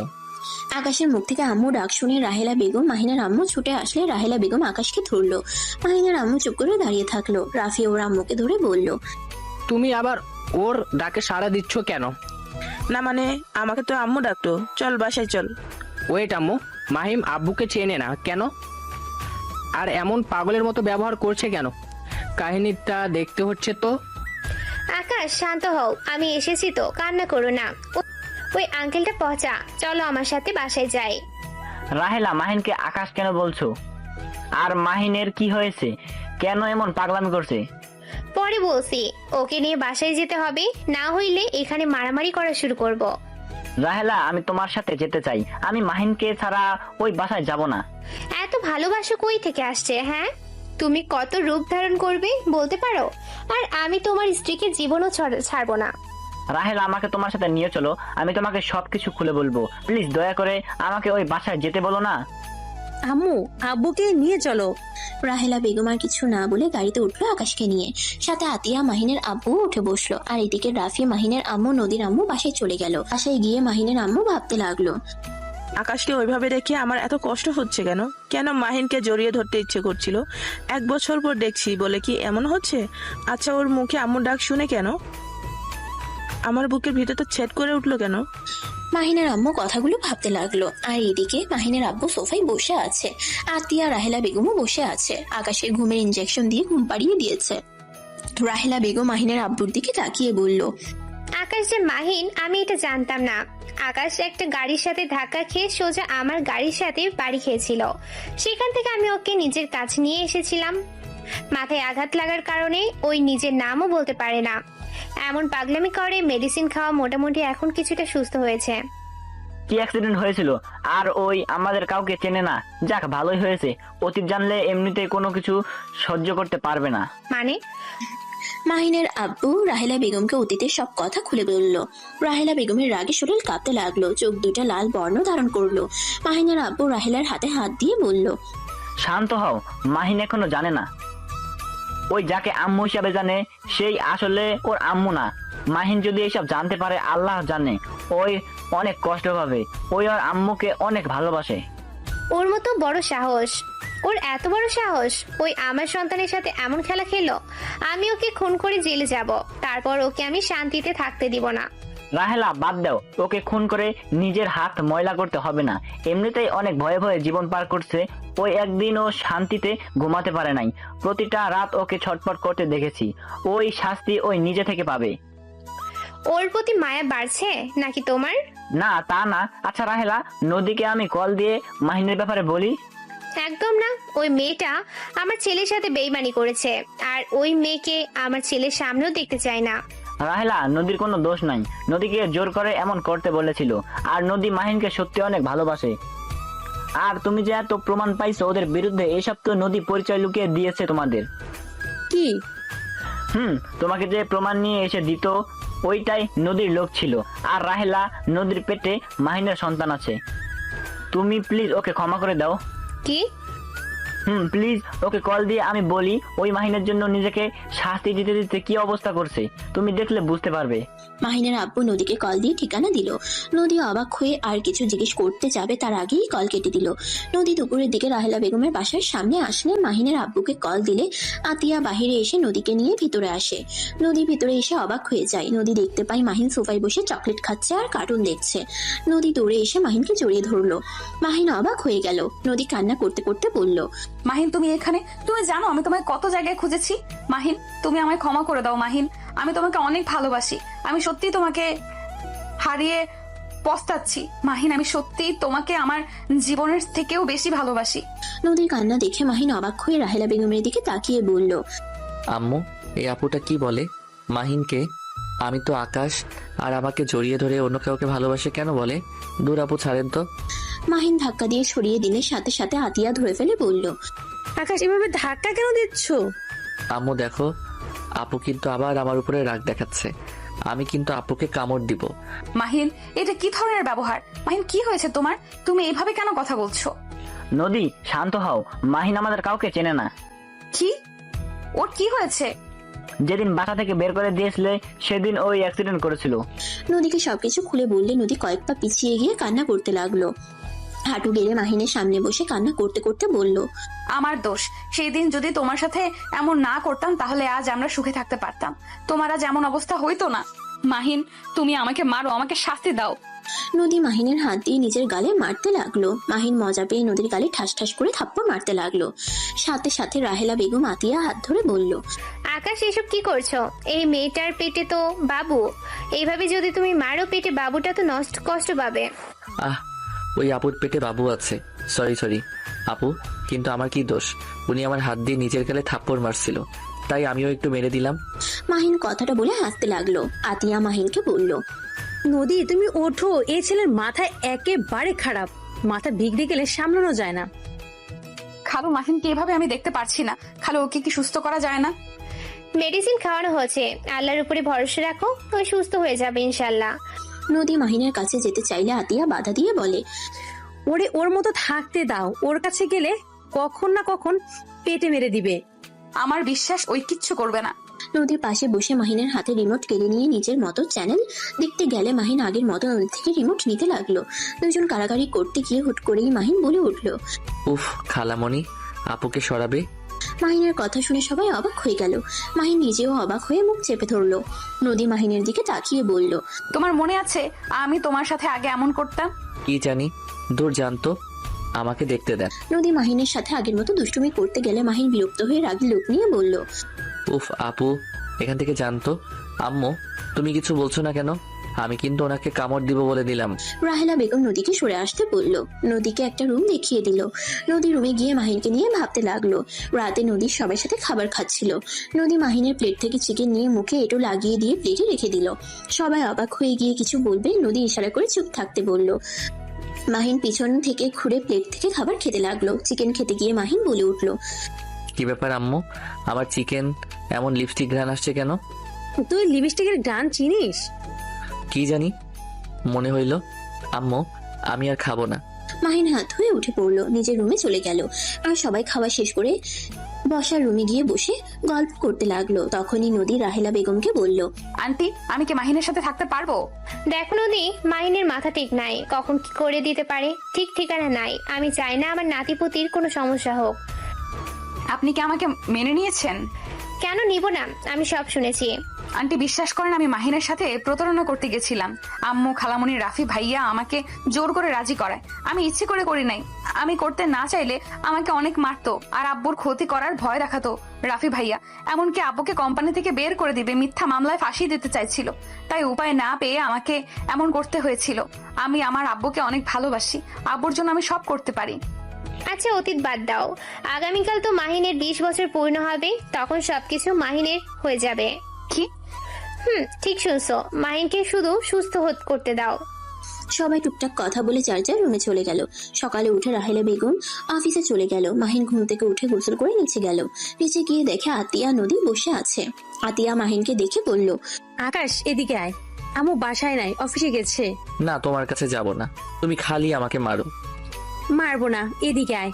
আকাশের মুখ থেকে আম্মু ডাক শুনে রাহেলা বেগম, মাহিনের আম্মু ছুটে আসলে রাহেলা বেগম আকাশকে ধরলো। মাহিনের আম্মু চুপ করে দাঁড়িয়ে থাকলো। রাফি ওর আম্মুকে ধরে বলল, তুমি আবার ওর ডাকে সাড়া দিচ্ছ কেন? না মানে, আমাকে তো আম্মু ডাকতো। চল বাসায় চল। ওয়েট আম্মু, মাহিম আব্বুকে চেনে না কেন? আর এমন পাগলের মতো ব্যবহার করছে কেন? কাহিনীটা দেখতে হচ্ছে তো। আকাশ, শান্ত হও, আমি এসেছি তো, কান্না করো না। ওই আঙ্কেলটা পচা, চলো আমার সাথে বাসায় যাই। রাহেলা, মাহিনকে আকাশ কেন বলছো? আর মাহিনের কি হয়েছে? কেন এমন পাগলামি করছে? পরে বলছি, ওকে নিয়ে বাসায় যেতে হবে, না হইলে এখানে মারামারি করা শুরু করব। রাহেলা, আমি তোমার সাথে যেতে চাই। আমি মাহিনকে ছাড়া ওই বাসায় যাব না। এত ভালোবাসা কই থেকে আসছে? হ্যাঁ, তুমি কত রূপ ধারণ করবে বলতে পারো? আর আমি তোমার স্ত্রীকে জীবনও ছাড়বো না। রাহেলা, আমাকে তোমার সাথে নিয়ে চলো, আমি তোমাকে সবকিছু খুলে বলবো। প্লিজ দয়া করে আমাকে ওই বাসায় যেতে বলো না। আম্মু, আব্বুকে নিয়ে চলো। রাহেলা বেগম আর কিছু না বলে গাড়িতে উঠলো আকাশকে নিয়ে। সাথে আতিয়া, মাহিনের আব্বু উঠে বসলো। আর এদিকে রাফি, মাহিনের আম্মু, নদীর আম্মু বাসায় চলে গেল। বাসায় গিয়ে মাহিনের আম্মু ভাবতে লাগলো, আকাশকে ওইভাবে রেখে আমার এত কষ্ট হচ্ছে কেন? কেন মাহিনকে জড়িয়ে ধরতে ইচ্ছে করছিল? 1 বছর পর দেখছি বলে কি এমন হচ্ছে? আচ্ছা, ওর মুখে আম্মুর ডাক শুনে কেন আমার বুকের ভিতরটা ছেদ করে উঠলো কেন? মাহিনের আম্মু কথাগুলো ভাবতে লাগলো। আর এদিকে মাহিনের আব্বু সোফায় বসে আছে। আতিয়া, রাহেলা বেগমও বসে আছে। আকাশের ঘুমের ইনজেকশন দিয়ে ঘুম পাড়িয়ে দিয়েছে। রাহেলা বেগম মাহিনের আব্বুর দিকে তাকিয়ে বলল, আকাশ যে মাহিন, আমি এটা জানতাম না। আকাশ একটা গাড়ির সাথে ধাক্কা খেয়ে সোজা আমার গাড়ির সাথে বাড়ি খেয়েছিল। সেখান থেকে আমি ওকে নিজের কাছে নিয়ে এসেছিলাম। মাথায় আঘাত লাগার কারণে ওই নিজের নামও বলতে পারে না। এমন পাগলামি করে, মেডিসিন খাওয়া, মোটামুটি এখন কিছুটা সুস্থ হয়েছে। কি অ্যাক্সিডেন্ট হয়েছিল? আর ওই আমাদের কাউকে চেনে না। যাক, ভালোই হয়েছে। অতীত জানলে এমনিতে কোনো কিছু সহ্য করতে পারবে না। মানে? মাহিনের আব্বু রাহেলা বেগমকে অতীতের সব কথা খুলে বলল। রাহেলা বেগমের রাগে শরীর কাঁপতে লাগলো। চোখ দুটা লাল বর্ণ ধারণ করলো। মাহিনের আব্বু রাহেলার হাতে হাত দিয়ে বলল, শান্ত হও, মাহিন এখনো জানে না। ওই যাকে আম্মু হিসাবে জানে সেই আসলে ওর আম্মু না। মাহিন যদি এসব জানতে পারে, আল্লাহ জানে ওই অনেক কষ্ট পাবে। ওই ওর আম্মুকে অনেক ভালোবাসে। ওর মতো বড় সাহস, ওর এত বড় সাহস! ওই আমার সন্তানের সাথে এমন খেলা খেললো। আমি ওকে খুন করে জেলে যাব, তারপর ওকে আমি শান্তিতে থাকতে দিব না। রাহেলা, বাদ দাও। ওকে খুন করে নিজের হাত ময়লা করতে হবে না। এমনিতেই অনেক ভয়ে ভয়ে জীবন পার করছে। ওই একদিন ও শান্তিতে ঘুমাতে পারে নাই। প্রতিটা রাত ওকে ছটফট করতে দেখেছি। ওই শাস্তি ওই নিজে থেকে পাবে। ওর প্রতি মায়া বাড়ছে নাকি তোমার? না, তা না। আচ্ছা রাহেলা, নদীকে আমি কল দিয়ে মাহিনের ব্যাপারে বলি। একদম না। ওই মেয়েটা আমার ছেলের সাথে বেইমানি করেছে, আর ওই মেয়েকে আমার ছেলের সামনেও দেখতে চাই না। রাহেলা, নদীর কোনো দোষ নাই। নদীকে জোর করে এমন করতে বলেছিল। আর নদী মাহিনকে সত্যি অনেক ভালোবাসে। আর তুমি যে এত প্রমাণ পাইছো ওদের বিরুদ্ধে, এসব তো নদী পরিচয় লুকিয়ে দিয়েছে তোমাদের। কি? তোমাকে যে প্রমাণ নিয়ে এসে দিত ওইটাই নদীর লোক ছিল। আর রাহেলা, নদীর পেটে মাহিনের সন্তান আছে। তুমি প্লিজ ওকে ক্ষমা করে দাও। কি? প্লিজ ওকে কল দিয়ে আমি বলি ওই মাহিনের জন্য নিজেকে শাস্তি দিতে দিতে কি অবস্থা করছে, তুমি দেখলে বুঝতে পারবে। মাহিনের আব্বু নদীকে কল দিয়ে ঠিকানা দিল। নদী অবাক হয়ে আর কিছু জিজ্ঞেস করতে যাবে তার আগেই কল কেটে দিল। নদী দুপুরের দিকে রাহেলা বেগমের বাসার সামনে আসলে মাহিনের আব্বুকে কল দিলে আতিয়া বাহিরে এসে নদীকে নিয়ে ভিতরে আসে। নদী ভিতরে এসে অবাক হয়ে যায়। নদী দেখতে পায় মাহিন সোফায় বসে চকলেট খাচ্ছে আর কার্টুন দেখছে। নদী দৌড়ে এসে মাহিনকে জড়িয়ে ধরলো। মাহিন অবাক হয়ে গেল। নদী কান্না করতে করতে বলল, মাহিন তুমি এখানে? তুমি জানো আমি তোমায় কত জায়গায় খুঁজেছি। মাহিন তুমি আমায় ক্ষমা করে দাও। মাহিন আমি তোমাকে অনেক ভালোবাসি। আমি সত্যি তোমাকে হারিয়ে পস্তাচ্ছি। মাহিন আমি সত্যি তোমাকে আমার জীবনের থেকেও বেশি ভালোবাসি। নদীর কান্না দেখে মাহিন অবাক হয়ে রাহেলা বেগমের দিকে তাকিয়ে বলল, আম্মু এই আপুটা কি বলে? মাহিনকে আমি তো আকাশ আর আমাকে জড়িয়ে ধরে অন্য কাউকে ভালোবাসে কেন বলে? দূর আপু, ছাড়েন তো। মাহিন ধাক্কা দিয়ে সরিয়ে দিলে সাথে সাথে আতিয়া ধরে ফেলে বলল, আকাশ এভাবে ধাক্কা কেন দিচ্ছ? আম্মু দেখো, আপু কিন্তু আবার আমার উপরে রাগ দেখাচ্ছে। আমি কিন্তু আপুকে কামড় দিব। মাহিন এটা কি ধরনের ব্যবহার? মাহিন কি হয়েছে তোমার? তুমি এভাবে কেন কথা বলছো? নদী শান্ত হও, মাহিন আমাদের কাউকে চেনে না। কি? ওর কি হয়েছে? যেদিন বাসা থেকে বের করে দিয়েছিলে সেদিন ওই অ্যাক্সিডেন্ট করেছিল। নদীকে সবকিছু খুলে বললে নদী কয়েক পা পিছিয়ে গিয়ে কান্না করতে লাগলো। হাঁটু গেড়ে মাহিনের সামনে বসে কান্না করতে করতে বলল, আমার দোষ। সেই দিন যদি তোমার সাথে এমন না করতাম তাহলে আজ আমরা সুখে থাকতে পারতাম। তোমার আজ এমন অবস্থা হইতো না। মাহিন তুমি আমাকে মারো, আমাকে শাস্তি দাও। নদী মাহিনের হাত দিয়ে নিজের গালে মারতে লাগলো। মাহিন মজা পেয়ে নদীর গালে ঠাস ঠাস করে থাপ্পড় মারতে লাগলো। সাথে সাথে রাহেলা বেগম আতিয়া হাত ধরে বলল, আকাশ এসব কি করছো? এই মেয়েটার পেটে তো বাবু, এইভাবে যদি তুমি মারো পেটে বাবুটা তো কষ্ট পাবে। আহ, ওই আপুর পেটে বাবু আছে। সরি আপু, কিন্তু আমার কি দোষ? উনি আমার হাত দিয়ে নিজের গালে থাপ্পড় মারছিল, তাই আমিও একটু মেরে দিলাম। মাহিন কথাটা বলে হাসতে লাগলো। আতিয়া মাহিনকে বলল, নদী তুমি ওঠো, এই ছেলের মাথা একেবারে খারাপ। মাথা বিগড়ে গেলে সামলানো যায় না। খালু মাহিনকে এভাবে আমি দেখতে পারছি না। খালু ওকে কি সুস্থ করা যায় না? মেডিসিন খাওয়ানো হচ্ছে, আল্লাহর উপরে ভরসা রাখো, ও সুস্থ হয়ে যাবে ইনশাল্লাহ। নদী মাহিনের কাছে যেতে চাইলে আতিয়া বাধা দিয়ে বলে, ওরে ওর মতো থাকতে দাও, ওর কাছে গেলে কখন না কখন পেটে মেরে দিবে। আমার বিশ্বাস ওই কিচ্ছু করবে না। নদীর পাশে বসে মাহিনের হাতে রিমোট কেড়ে নিয়ে নিজের মতো চ্যানেল দেখতে গেলে মাহিন আগের মতো নদী থেকে রিমোট নিতে লাগলো। দুজন কারাগারি করতে গিয়ে হুট করেই মাহিন বলে উঠল, উফ খালামণি, আপুকে সরাবে। মাহিনের কথা শুনে সবাই অবাক হয়ে গেল। মাহিন নিজেও অবাক হয়ে মুখ চেপে ধরলো। নদী মাহিনের দিকে তাকিয়ে বলল, তোমার মনে আছে আমি তোমার সাথে আগে এমন করতাম? কি জানি, দূর জানতো, আমাকে দেখতে দেন। নদী মাহিনের সাথে আগের মতো দুষ্টুমি করতে গেলে মাহিন বিরক্ত হয়ে রাগী লোক নিয়ে বলল, উফ আপু, এখান থেকে জানতো। আম্মু তুমি কিছু বলছো না কেন? আমি কিন্তু ওনাকে কামড় দিব বলে দিলাম। রাহেলা বেগম নদীকে সরে আসতে বলল। নদীকে একটা রুম দেখিয়ে দিল। নদী রুমে গিয়ে মাহিনকে নিয়ে ভাবতে লাগলো। রাতে নদীর সবার সাথে খাবার খাচ্ছিল। নদী মাহিনের প্লেট থেকে চিকেন নিয়ে মুখে এঁটো লাগিয়ে দিয়ে প্লেটে রেখে দিল। সবাই অবাক হয়ে গিয়ে কিছু বলবে, নদী ইশারা করে চুপ থাকতে বলল। মাহিন পিছন থেকে ঘুরে প্লেট থেকে খাবার খেতে লাগলো। চিকেন খেতে গিয়ে মাহিন বলে উঠল, কি ব্যাপার আম্মু, আমার চিকেন এমন লিপস্টিক ঘ্রাণ আসছে কেন? তুই লিপস্টিকের গান চিনিস? কি জানি, মনে হইল। আম্মু আমি আর খাবো না। মাহিন হাত হয়ে উঠে পড়লো, নিজের রুমে চলে গেল। আর সবাই খাওয়া শেষ করে বসার রুমে গিয়ে বসে গল্প করতে লাগলো। তখনই নদী রাহেলা বেগমকে বলল, আন্টি আমি কি মাহিনের সাথে থাকতে পারবো? দেখো নদী, মাহিনের মাথা ঠিক নাই, কখন কি করে দিতে পারে ঠিক ঠিকানা নাই। আমি চাই না আমার নাতিপুতির কোনো সমস্যা হোক। আপনি কি আমাকে মেনে নিয়েছেন? কেন নিব না, আমি সব শুনেছি। আন্টি বিশ্বাস করেন আমি মাহিনের সাথে প্রতারণা করতে গেছিলাম। আম্মু খালামণি রাফি ভাইয়া আমাকে জোর করে রাজি করায়। আমি ইচ্ছে করে করি নাই। আমি করতে না চাইলে আমাকে অনেক মারতো আর আব্বুর ক্ষতি করার ভয় দেখাতো রাফি ভাইয়া। এমনকি আব্বুকে কোম্পানি থেকে বের করে দিবে, মিথ্যা মামলায় ফাঁসি দিতে চাইছিল। তাই উপায় না পেয়ে আমাকে এমন করতে হয়েছিল। আমি আমার আব্বুকে অনেক ভালোবাসি। আব্বুর জন্য আমি সব করতে পারি। আচ্ছা অতীত বাদ দাও, আগামীকাল তো মাহিনের 20 বছর পূর্ণ হবে, তখন সবকিছু মাহিনের হয়ে যাবে। কি? ঠিক শুনছো, মাহিনকে শুধু সুস্থ করতে দাও। সবাই টুকটাক কথা বলে যার যার রুমে চলে গেল। সকালে উঠে রাহেলা বেগম অফিসে চলে গেল। মাহিন ঘুম থেকে উঠে গোসল করে নিচে গেল। নিচে গিয়ে দেখে আতিয়া নদী বসে আছে। আতিয়া মাহিনকে দেখে বলল, আকাশ এদিকে আয়, আমু বাসায় নাই, অফিসে গেছে। না, তোমার কাছে যাব না, তুমি খালি আমাকে মারো। মারবো না, এদিকে আয়।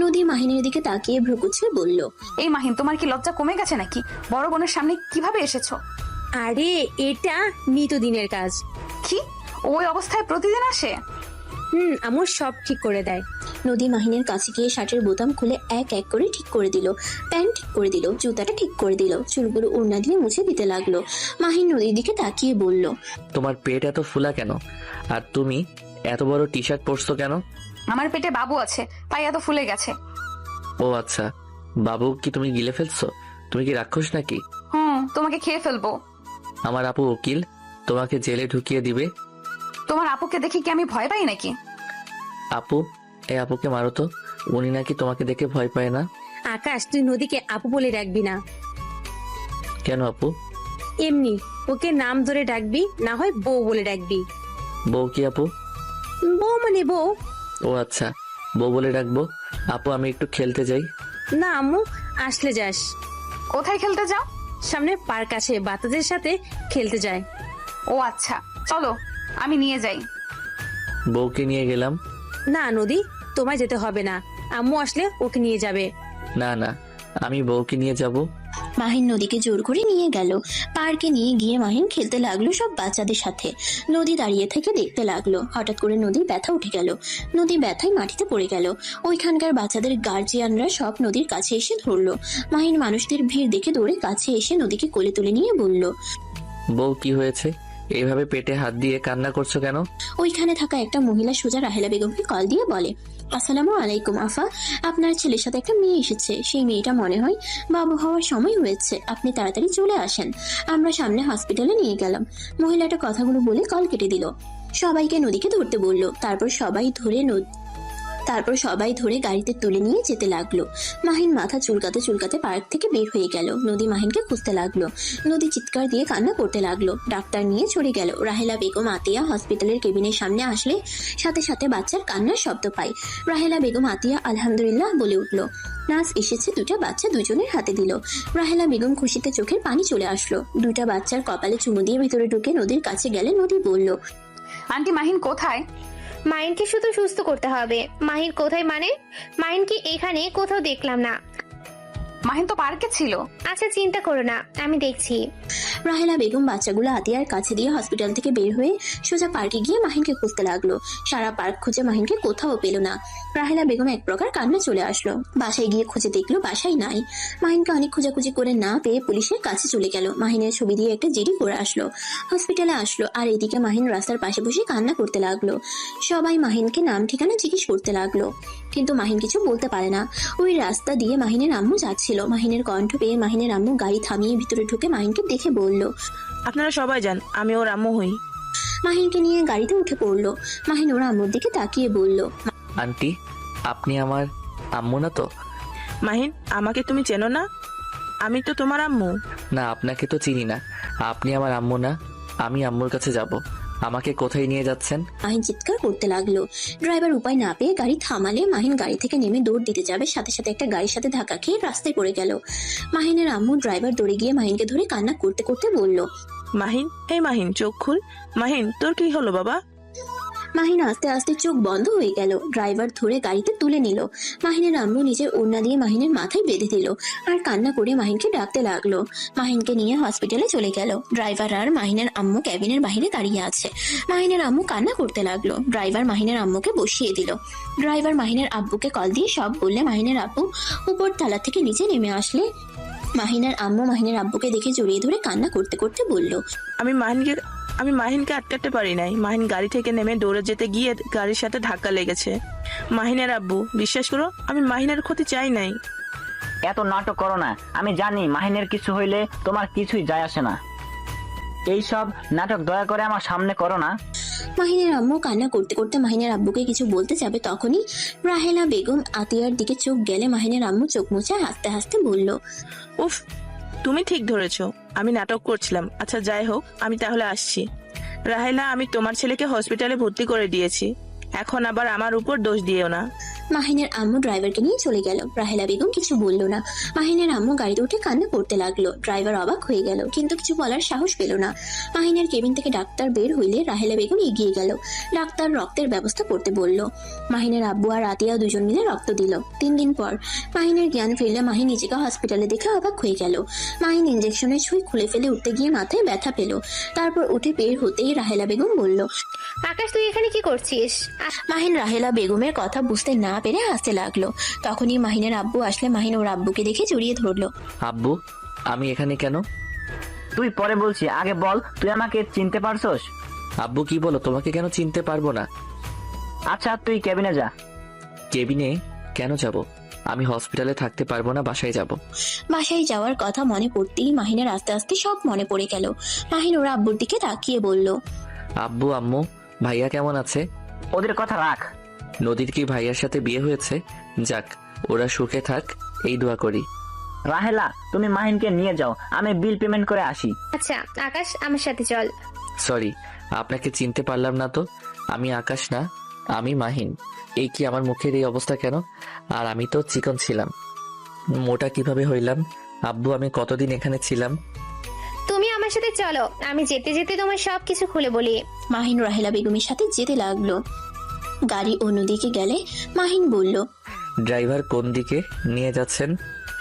নদী মাহিনের দিকে তাকিয়ে ভ্রুকুচকে বলল, এই মাহিন, তোমার কি লজ্জা কমে গেছে নাকি? বড় বোনের সামনে কিভাবে এসেছো? আরে এটা নিত্যদিনের কাজ। কি, ওই অবস্থায় প্রতিদিন আসে? আম্মু সব ঠিক করে দেয়। নদী মাহিনের কাছে গিয়ে শার্টের বোতাম খুলে এক এক করে ঠিক করে দিল, প্যান্ট ঠিক করে দিল, জুতাটা ঠিক করে দিল, চুলগুলো ওড়না দিয়ে মুছে দিতে লাগলো। মাহিন নদীর দিকে তাকিয়ে বলল, তোমার পেট এত ফুলা কেন? আর তুমি এত বড় টি শার্ট পরছো কেন? আমার পেটে বাবু আছে, তাই এত ফুলে গেছে। ও আচ্ছা, বাবু কি তুমি গিলে ফেলছো? তুমি কি রাক্ষস নাকি? তোমাকে খেয়ে ফেলবো। আমার আপু উকিল, তোমাকে জেলে ঢুকিয়ে দিবে। তোমার আপুকে দেখে কি আমি ভয় পাই নাকি? আপু, এই আপুকে মারো তো, উনি নাকি তোমাকে দেখে ভয় পায় না। আকাশ, তুই নদীকে আপু বলে ডাকবি না। কেন আপু? এমনি ওকে নাম ধরে ডাকবি, না হয় বউ বলে ডাকবি। বউ কি আপু? বউ মানে বউ। ও আচ্ছা, বউ বলে ডাকবো। আপু আমি একটু খেলতে যাই। না আম্মু, আসলে যাস। কোথায় খেলতে যাও? সামনে পার্ক আছে, বাচ্চাদের সাথে খেলতে যায়। ও আচ্ছা, চলো আমি নিয়ে যাই। বউকে নিয়ে গেলাম। না নদী, তোমায় যেতে হবে না, আম্মু আসলে ওকে নিয়ে যাবে। না না, আমি বউকে নিয়ে যাব। মাহিন নদীকে জোর করে নিয়ে গেল। পার্কে নিয়ে গিয়ে মাহিন খেলতে লাগলো সব বাচ্চাদের সাথে। নদী দাঁড়িয়ে থেকে দেখতে লাগলো। হঠাৎ করে নদীর ব্যথা উঠে গেল। নদী ব্যথায় মাটিতে পড়ে গেল। ওইখানকার বাচ্চাদের গার্জিয়ানরা সব নদীর কাছে এসে ধরলো। মাহিন মানুষদের ভিড় দেখে দৌড়ে কাছে এসে নদীকে কোলে তুলে নিয়ে বলল, বউ কি হয়েছে? এইভাবে পেটে হাত দিয়ে কান্না করছো কেন? ওইখানে থাকা একটা মহিলা সোজা রাহেলা বেগমকে কল দিয়ে বলে, আসসালামু আলাইকুম আফা, আপনার ছেলের সাথে একটা মেয়ে এসেছে। সেই মেয়েটা মনে হয় বাবু হওয়ার সময় হয়েছে, আপনি তাড়াতাড়ি চলে আসেন। আমরা সামনে হসপিটালে নিয়ে গেলাম। মহিলাটা কথাগুলো বলে কল কেটে দিল। সবাইকে নদীকে ধরতে বলল। তারপর সবাই ধরে গাড়িতে তুলে নিয়ে যেতে লাগলো। মাহিন মাথা চুলকাতে চুলকাতে পার্ক থেকে বের হয়ে গেল। নদী মাহিনকে খুঁজতে লাগলো। নদী চিৎকার দিয়ে কান্না করতে লাগলো। ডাক্তার নিয়ে চলে গেল। রাহেলা বেগম আতিয়া হসপিটালের কেবিনের সামনে আসলে সাথে সাথে বাচ্চার কান্নার শব্দ পায়। রাহেলা বেগম আতিয়া আলহামদুলিল্লাহ বলে উঠল। নার্স এসেছে, দুটা বাচ্চা দুজনের হাতে দিল। রাহেলা বেগম খুশিতে চোখের পানি চলে আসলো। দুটা বাচ্চার কপালে চুমু দিয়ে ভিতরে ঢুকে নদীর কাছে গেলে নদী বলল, আন্টি মাহিন কোথায়? মাহিনকে শুধু সুস্থ করতে হবে। মাহিন কোথায় মানে? মাহিনকে এখানে কোথাও দেখলাম না। মাহিন তো পার্কে ছিল। আচ্ছা চিন্তা করো না, আমি দেখছি। রাহেলা বেগম বাচ্চাগুলো আতিয়ার কাছে দিয়ে হসপিটাল থেকে বের হয়ে সোজা পার্কে গিয়ে মাহিনকে খুঁজতে লাগলো। সারা পার্ক খুঁজে মাহিনকে কোথাও পেল না। রাহেলা বেগম এক প্রকার কান্না চলে আসলো। বাসায় গিয়ে খুঁজে দেখলো বাসায় নাই। মাহিনকে অনেক খোঁজাখুঁজি করে না পেয়ে পুলিশের কাছে চলে গেল। মাহিনের ছবি দিয়ে একটা জিডি করে আসলো। হসপিটালে আসলো। আর এদিকে মাহিন রাস্তার পাশে বসে কান্না করতে লাগলো। সবাই মাহিনকে নাম ঠিকানা জিজ্ঞেস করতে লাগলো, কিন্তু মাহিন কিছু বলতে পারে না। ওই রাস্তা দিয়ে মাহিনের আম্মু যাচ্ছিল। মাহিনের কণ্ঠ পেয়ে মাহিনের আম্মু গাড়ি থামিয়ে ভিতরে ঢুকে মাহিনকে দেখে বলল, আপনারা সবাই যান, আমি ওর আম্মু হই। মাহিনকে নিয়ে গাড়িতে উঠে পড়লো। মাহিন ওর আম্মুর দিকে তাকিয়ে বলল, আন্টি, আপনি আমার আম্মু না তো? মাহিন, আমাকে তুমি চেনো না? আমি তো তোমার আম্মু। না, আপনাকে তো চিনি না। আপনি আমার আম্মু না। আমি আম্মুর কাছে যাব। আমাকে কোথায় নিয়ে যাচ্ছেন? মাহিন চিৎকার করতে লাগলো। ড্রাইভার উপায় না পেয়ে গাড়ি থামালে মাহিন গাড়ি থেকে নেমে দৌড় দিতে যাবে, সাথে সাথে একটা গাড়ির সাথে ধাক্কা খেয়ে রাস্তায় পড়ে গেল। মাহিনের আম্মু ড্রাইভার দৌড়ে গিয়ে মাহিনকে ধরে কান্না করতে করতে বলল, মাহিন, এই মাহিন চোখ খুল। মাহিন, তোর কি হলো বাবা? মাহিন আস্তে আস্তে চোখ বন্ধ হয়ে গেল। ড্রাইভার ধরে গাড়িতে তুলে নিল। মাহিনের আম্মু নিজের ওড়না দিয়ে মাহিনের মাথায় বেঁধে দিল আর কান্না করে মাহিনকে ডাকতে লাগলো। মাহিনকে নিয়ে হসপিটালে চলে গেল। ড্রাইভার আর মাহিনের আম্মু ক্যাবিনের বাইরে দাঁড়িয়ে আছে। মাহিনের আম্মু কান্না করতে লাগলো। ড্রাইভার মাহিনের আম্মুকে বসিয়ে দিল। ড্রাইভার মাহিনের আব্বুকে কল দিয়ে সব বললে মাহিনের আব্বু উপর তলা থেকে নিচে নেমে আসলে মাহিনের আম্মু মাহিনের আব্বুকে দেখে জড়িয়ে ধরে কান্না করতে করতে বলল, আমি মাহিনকে আটকাতে পারি নাই। মাহিন গাড়ি থেকে নেমে দৌড়ে যেতে গিয়ে গাড়ির সাথে ধাক্কা লেগেছে। মাহিনের আব্বু, বিশ্বাস করো, আমি মাহিনের ক্ষতি চাই নাই। এত নাটক করো না। আমি জানি মাহিনের কিছু হইলে তোমার কিছুই যায় আসে না। এইসব নাটক দয়া করে আমার সামনে করো না। মাহিনের আম্মু কান্না করতে করতে মাহিনের আব্বুকে কিছু বলতে যাবে, তখনই রাহেলা বেগম আতিয়ার দিকে চোখ গেলে মাহিনের আম্মু চোখ মুছে হাসতে হাসতে বলল, উফ, তুমি ঠিক ধরেছো, আমি নাটক করছিলাম। আচ্ছা যাই হোক, আমি তাহলে আসছি। রাহেলা, আমি তোমার ছেলেকে হসপিটালে ভর্তি করে দিয়েছি। এখন আবার আমার উপর দোষ দিও না। মাহিনের আম্মু ড্রাইভারকে নিয়ে চলে গেল। রাহেলা বেগম কিছু বলল না। মাহিনের আম্মু গাড়িতে উঠে কান্না করতে লাগলো। ড্রাইভার অবাক হয়ে গেল, কিন্তু কিছু বলার সাহস পেল না। মাহিনের কেবিন থেকে ডাক্তার বের হইলে রাহেলা বেগম এগিয়ে গেল। ডাক্তার রক্তের ব্যবস্থা করতে বলল। মাহিনের আব্বু আর আতিয়া দুজন মিলে রক্ত দিল। 3 দিন পর মাহিনের জ্ঞান ফিরলে মাহিন নিজেকে হসপিটালে দেখে অবাক হয়ে গেল। মাহিন ইঞ্জেকশনের সুই খুলে ফেলে উঠতে গিয়ে মাথায় ব্যথা পেল। তারপর উঠে বের হতেই রাহেলা বেগম বলল, আকাশ তুই এখানে কি করছিস? মাহিন রাহেলা বেগমের কথা বুঝতে না পেরে হাসতে লাগলো। তখনই মাহিনের আব্বু আসলে মাহিন ওর আব্বুকে দেখে জড়িয়ে ধরলো। আব্বু, আমি এখানে কেন? তুই পরে বলছি, আগে বল তুই আমাকে চিনতে পারছস? আব্বু কি বলো, তোমাকে কেন চিনতে পারবো না? আচ্ছা তুই কেবিনে যা। কেবিনে কেন যাব? আমি হসপিটালে থাকতে পারবো না, বাসায় যাব। বাসায় যাওয়ার কথা মনে পড়তেই মাহিনের আস্তে আস্তে সব মনে পড়ে গেল। মাহিন ওর আব্বুর দিকে তাকিয়ে বলল, আব্বু, আম্মু, ভাইয়া কেমন আছে? ওদের কথা রাখ। নদীর কি ভাইয়ার সাথে বিয়ে হয়েছে? যাক, ওরা সুখে থাক, এই দোয়া করি। রাহেলা, তুমি মাহিনকে নিয়ে যাও, আমি বিল পেমেন্ট করে আসি। আচ্ছা আকাশ আমার সাথে চল। সরি, আপনাকে চিনতে পারলাম না তো। আমি আকাশ না, আমি মাহিন। এই কি আমার মুখের এই অবস্থা কেন? আর আমি তো চিকন ছিলাম, মোটা কিভাবে হইলাম? আব্বু, আমি কতদিন এখানে ছিলাম? তুমি আমার সাথে চলো, আমি যেতে যেতে তোমার সবকিছু খুলে বলি। মাহিন রাহেলা বেগমের সাথে যেতে লাগলো। গাড়ি অন্যদিকে গেলে মাহিন বলল, ড্রাইভার কোন দিকে নিয়ে যাচ্ছেন?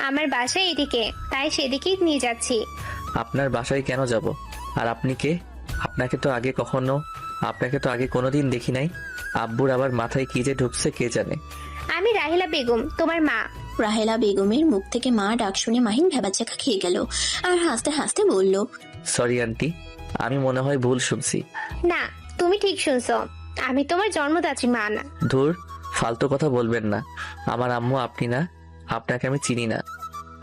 আমার বাসা এদিকে, তাই সেদিকেই নিয়ে যাচ্ছি। আপনার বাসায় কেন যাব? আর আপনি কে? আপনাকে তো আগে কোনোদিন দেখি নাই। আব্বুর আবার মাথায় কি যে ঢুকছে কে জানে। আমি রাহিলা বেগম, তোমার মা। রাহেলা বেগমের মুখ থেকে মা ডাক শুনে মাহিন ভেবাচাকা খেয়ে গেল আর হাসতে হাসতে বলল, সরি আন্টি, আমি মনে হয় ভুল শুনছি। না, তুমি ঠিক শুনছো, আমি তোমার জন্মদাত্রী মা না। ধুর, ফালতু কথা বলবেন না। আমার আম্মু আপনি না, আপনাকে আমি চিনি না।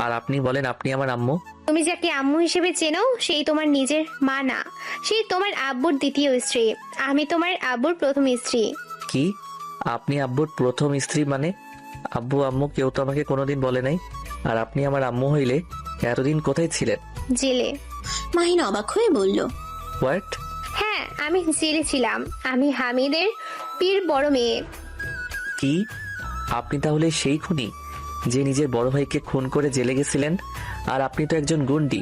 আর আপনি বলেন আপনি আমার আম্মু? তুমি যাকে আম্মু হিসেবে চেনো সেই তোমার নিজের মা না, সেই তোমার আব্বুর দ্বিতীয় স্ত্রী। আমি তোমার আব্বুর প্রথম স্ত্রী। কি? আপনি আব্বুর প্রথম স্ত্রী মানে? আব্বু আম্মু কেউ তো আমাকে কোনোদিন বলে নাই। আর আপনি আমার আম্মু হইলে এতদিন কোথায় ছিলেন? জেলে। মাহিন অবাক হয়ে বলল, হোয়াট? হ্যাঁ, আমি জেলে ছিলাম। আমি হামিদের পীর বড় মেয়ে। কি? আপনি তাহলে সেই খুনি যে নিজের বড় ভাইকে খুন করে জেলে গেছিলেন? আর আপনি তো একজন গুন্ডি,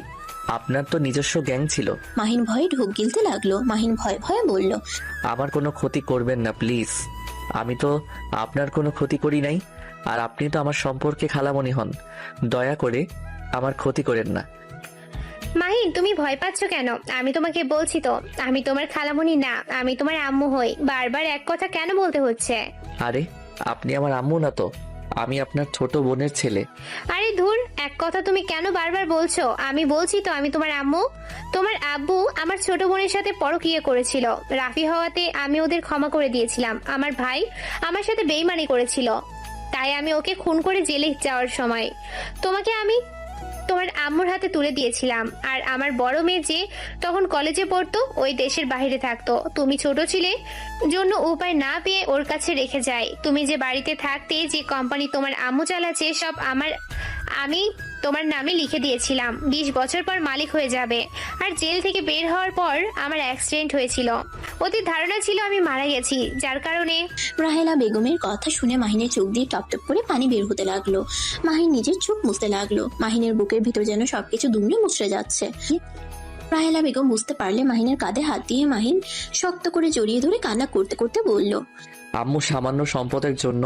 আপনার তো নিজস্ব গ্যাং ছিল। মাহিন ভয়ে ঢোক গিলতে লাগলো। মাহিন ভয়ে ভয়ে বলল, আমার কোনো ক্ষতি করবেন না প্লিজ। আমি তো আপনার কোনো ক্ষতি করি নাই। আর আপনি তো আমার সম্পর্কে খালামণি হন, দয়া করে আমার ক্ষতি করেন না। মাহিন, তুমি ভয় পাচ্ছ কেন? আমি তোমাকে বলছি তো, আমি তোমার খালামণি না, আমি তোমার আম্মু হই। বারবার এক কথা কেন বলতে হচ্ছে? আরে, আপনি আমার আম্মু না তো, আমি আপনার ছোট বোনের ছেলে। আরে ধুর, এক কথা তুমি কেন বারবার বলছো? আমি বলছি তো আমি তোমার আম্মু। তোমার আব্বু আমার ছোট বোনের সাথে পরকীয়া করেছিল। রাফি হওয়াতে আমি ওদের ক্ষমা করে দিয়েছিলাম। আমার ভাই আমার সাথে বেইমানি করেছিল, তাই আমি ওকে খুন করে জেলে যাওয়ার সময় তোমাকে আমি তোমার আম্মুর হাতে তুলে দিয়েছিলাম। আর আমার বড় মেয়ে যে তখন কলেজে পড়তো, ওই দেশের বাইরে থাকতো। তুমি ছোট ছিলে জন্য উপায় না পেয়ে ওর কাছে রেখে যায়। তুমি যে বাড়িতে থাকতে, যে কোম্পানি তোমার আম্মু চালাচ্ছে, সব আমি তোমার নামে লিখে দিয়েছিলাম। 20 বছর পর মালিক হয়ে যাবে। আর জেল থেকে বের হওয়ার পর আমার অ্যাক্সিডেন্ট হয়েছিল। ওদের ধারণা ছিল আমি মারা গেছি, যার কারণে। রাহেলা বেগমের কথা শুনে মাহিনের চোখ দিয়ে টপ টপ করে পানি বের হতে লাগলো। মাহিন নিজের চোখ মুছতে লাগলো। মাহিনের বুকের ভিতর যেন সবকিছু দুমড়ে মুচড়ে যাচ্ছে। রাহেলা বেগম বুঝতে পারলে মাহিনের কাঁধে হাত দিয়ে মাহিন শক্ত করে জড়িয়ে ধরে কান্না করতে করতে বলল, আম্মু সামান্য সম্পদের জন্য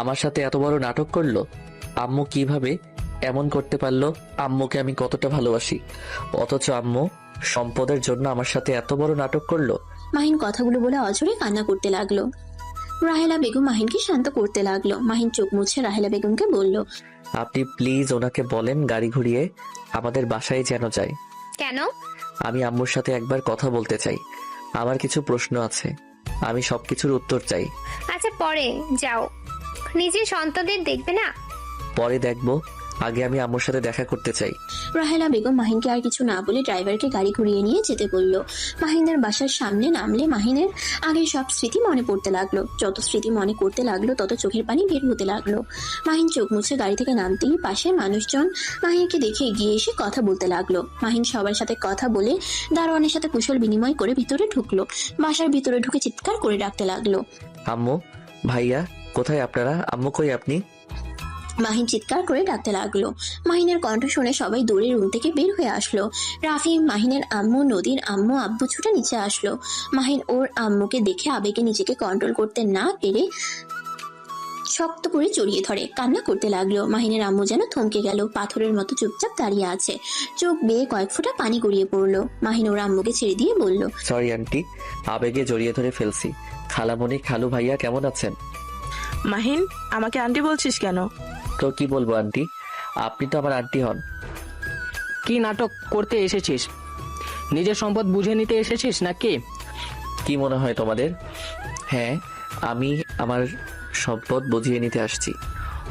আমার সাথে এত বড় নাটক করলো। আম্মু কিভাবে এমন করতে পারলো? আম্মুকে আমি কতটা ভালোবাসি, অথচ আম্মু সম্পদের জন্য আমার সাথে এত বড় নাটক করলো। মাহিন কথাগুলো বলে অঝরে কান্না করতে লাগলো। রাহেলা বেগম মাহিনকে শান্ত করতে লাগলো। মাহিন চোখ মুছে রাহেলা বেগমকে বলল, আপনি প্লিজ ওনাকে বলেন গাড়ি ঘুরিয়ে আমাদের বাসায় যেন যায়। কেন? আমি আম্মুর সাথে একবার কথা বলতে চাই। আমার কিছু প্রশ্ন আছে, আমি সবকিছুর উত্তর চাই। আচ্ছা পরে যাও, নিজের সন্তানদের দেখবে না? পরে দেখবো, আগে আমি আম্মুর সাথে দেখা করতে চাই। রাহেলা বেগম মাহিনকে আর কিছু না বলে ড্রাইভারকে গাড়ি ঘুরিয়ে নিয়ে যেতে বলল। মাহিনের বাসার সামনে নামলে মাহিনের আগের সব স্মৃতি মনে পড়তে লাগলো। যত স্মৃতি মনে করতে লাগলো তত চোখের পানি বের হতে লাগলো। মাহিন চোখ মুছে গাড়ি থেকে নামতেই পাশের মানুষজন মাহিনকে দেখে এগিয়ে এসে কথা বলতে লাগলো। মাহিন সবার সাথে কথা বলে দারোয়ানের সাথে কুশল বিনিময় করে ভিতরে ঢুকলো। বাসার ভিতরে ঢুকে চিৎকার করে ডাকতে লাগলো, আম্মু, ভাইয়া, কোথায় আপনারা? আম্মু কই আপনি? মাহিন চিৎকার করে ডাকতে লাগলো। মাহিনের কণ্ঠ শুনে সবাই দৌড়ে রুম থেকে বের হয়ে আসলো। রাফি, মাহিনের আম্মু, নদীর আম্মু, আব্বু ছুটে নিচে আসলো। মাহিন ওর আম্মুকে দেখে আবেগে নিজেকে কন্ট্রোল করতে না পেরে শক্ত করে জড়িয়ে ধরে কান্না করতে লাগলো। মাহিনের আম্মু যেন থমকে গেল, পাথরের মতো চুপচাপ দাঁড়িয়ে আছে। চোখ বেয়ে কয়েক ফোঁটা পানি গড়িয়ে পড়লো। মাহিন ওর আম্মুকে ছেড়ে দিয়ে বলল, সরি আন্টি, আবেগে জড়িয়ে ধরে ফেলছি। খালামণি, খালু ভাইয়া কেমন আছেন? মাহিন, আমাকে আন্টি বলছিস কেন? তো কি বলবো আন্টি, আপনি তো আমার আন্টি হন। কি নাটক করতে এসেছিস? নিজের সম্পদ বুঝে নিতে এসেছিস নাকি? কি মনে হয় তোমাদের? হ্যাঁ, আমি আমার সম্পদ বুঝিয়ে নিতে আসছি।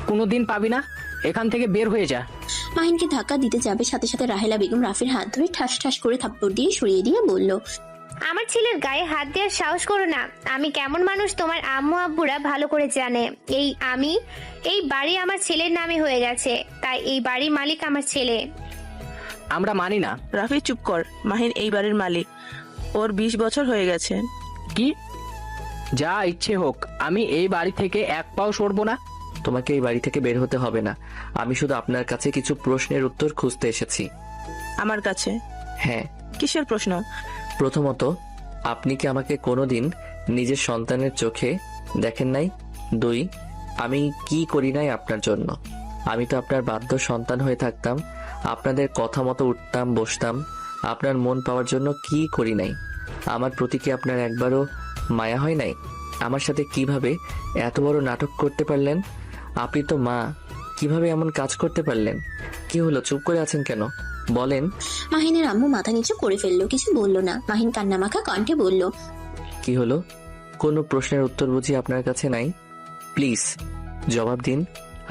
কোনোদিন পাবি না, এখান থেকে বের হয়ে যা। মাহিনকে ধাক্কা দিতে যাবে, সাথে সাথে রাহেলা বেগম রাফির হাত ধরে ঠাস ঠাস করে থাপ্পড় দিয়ে সরিয়ে দিয়ে বলল, আমার ছেলের গায়ে হাত দেওয়ার সাহস করো না। আমি কেমন মানুষ তোমার আম্মু আব্বুরা ভালো করে জানে। এই বাড়ি আমার ছেলের নামে হয়ে গেছে, তাই এই বাড়ির মালিক আমার ছেলে। আমরা মানি না। রাফি চুপ কর। মাহিন এই বাড়ির মালিক, ওর 20 বছর হয়ে গেছে। কি? যা ইচ্ছে হোক, আমি এই বাড়ি থেকে এক পাও সরবো না। তোমাকে এই বাড়ি থেকে বের হতে হবে না। আমি শুধু আপনার কাছে কিছু প্রশ্নের উত্তর খুঁজতে এসেছি। আমার কাছে? হ্যাঁ। কিসের প্রশ্ন? প্রথমত, আপনি কি আমাকে কোনোদিন নিজের সন্তানের চোখে দেখেন নাই? 2, আমি কি করি নাই আপনার জন্য? আমি তো আপনার বাধ্য সন্তান হয়ে থাকতাম, আপনাদের কথা মতো উঠতাম বসতাম। আপনার মন পাওয়ার জন্য কি করি নাই? আমার প্রতি কি আপনার একবারও মায়া হয় নাই? আমার সাথে কিভাবে এত বড় নাটক করতে পারলেন? আপনি তো মা, কিভাবে এমন কাজ করতে পারলেন? কি হলো, চুপ করে আছেন কেন? বলেন। মাহিনের আম্মু মাথা নিচু করে ফেললো, কিছু বলল না। মাহিন কান্নামাখা কণ্ঠে বলল, কি হলো? কোনো প্রশ্নের উত্তর বুঝি আপনার কাছে নাই? প্লিজ জবাব দিন।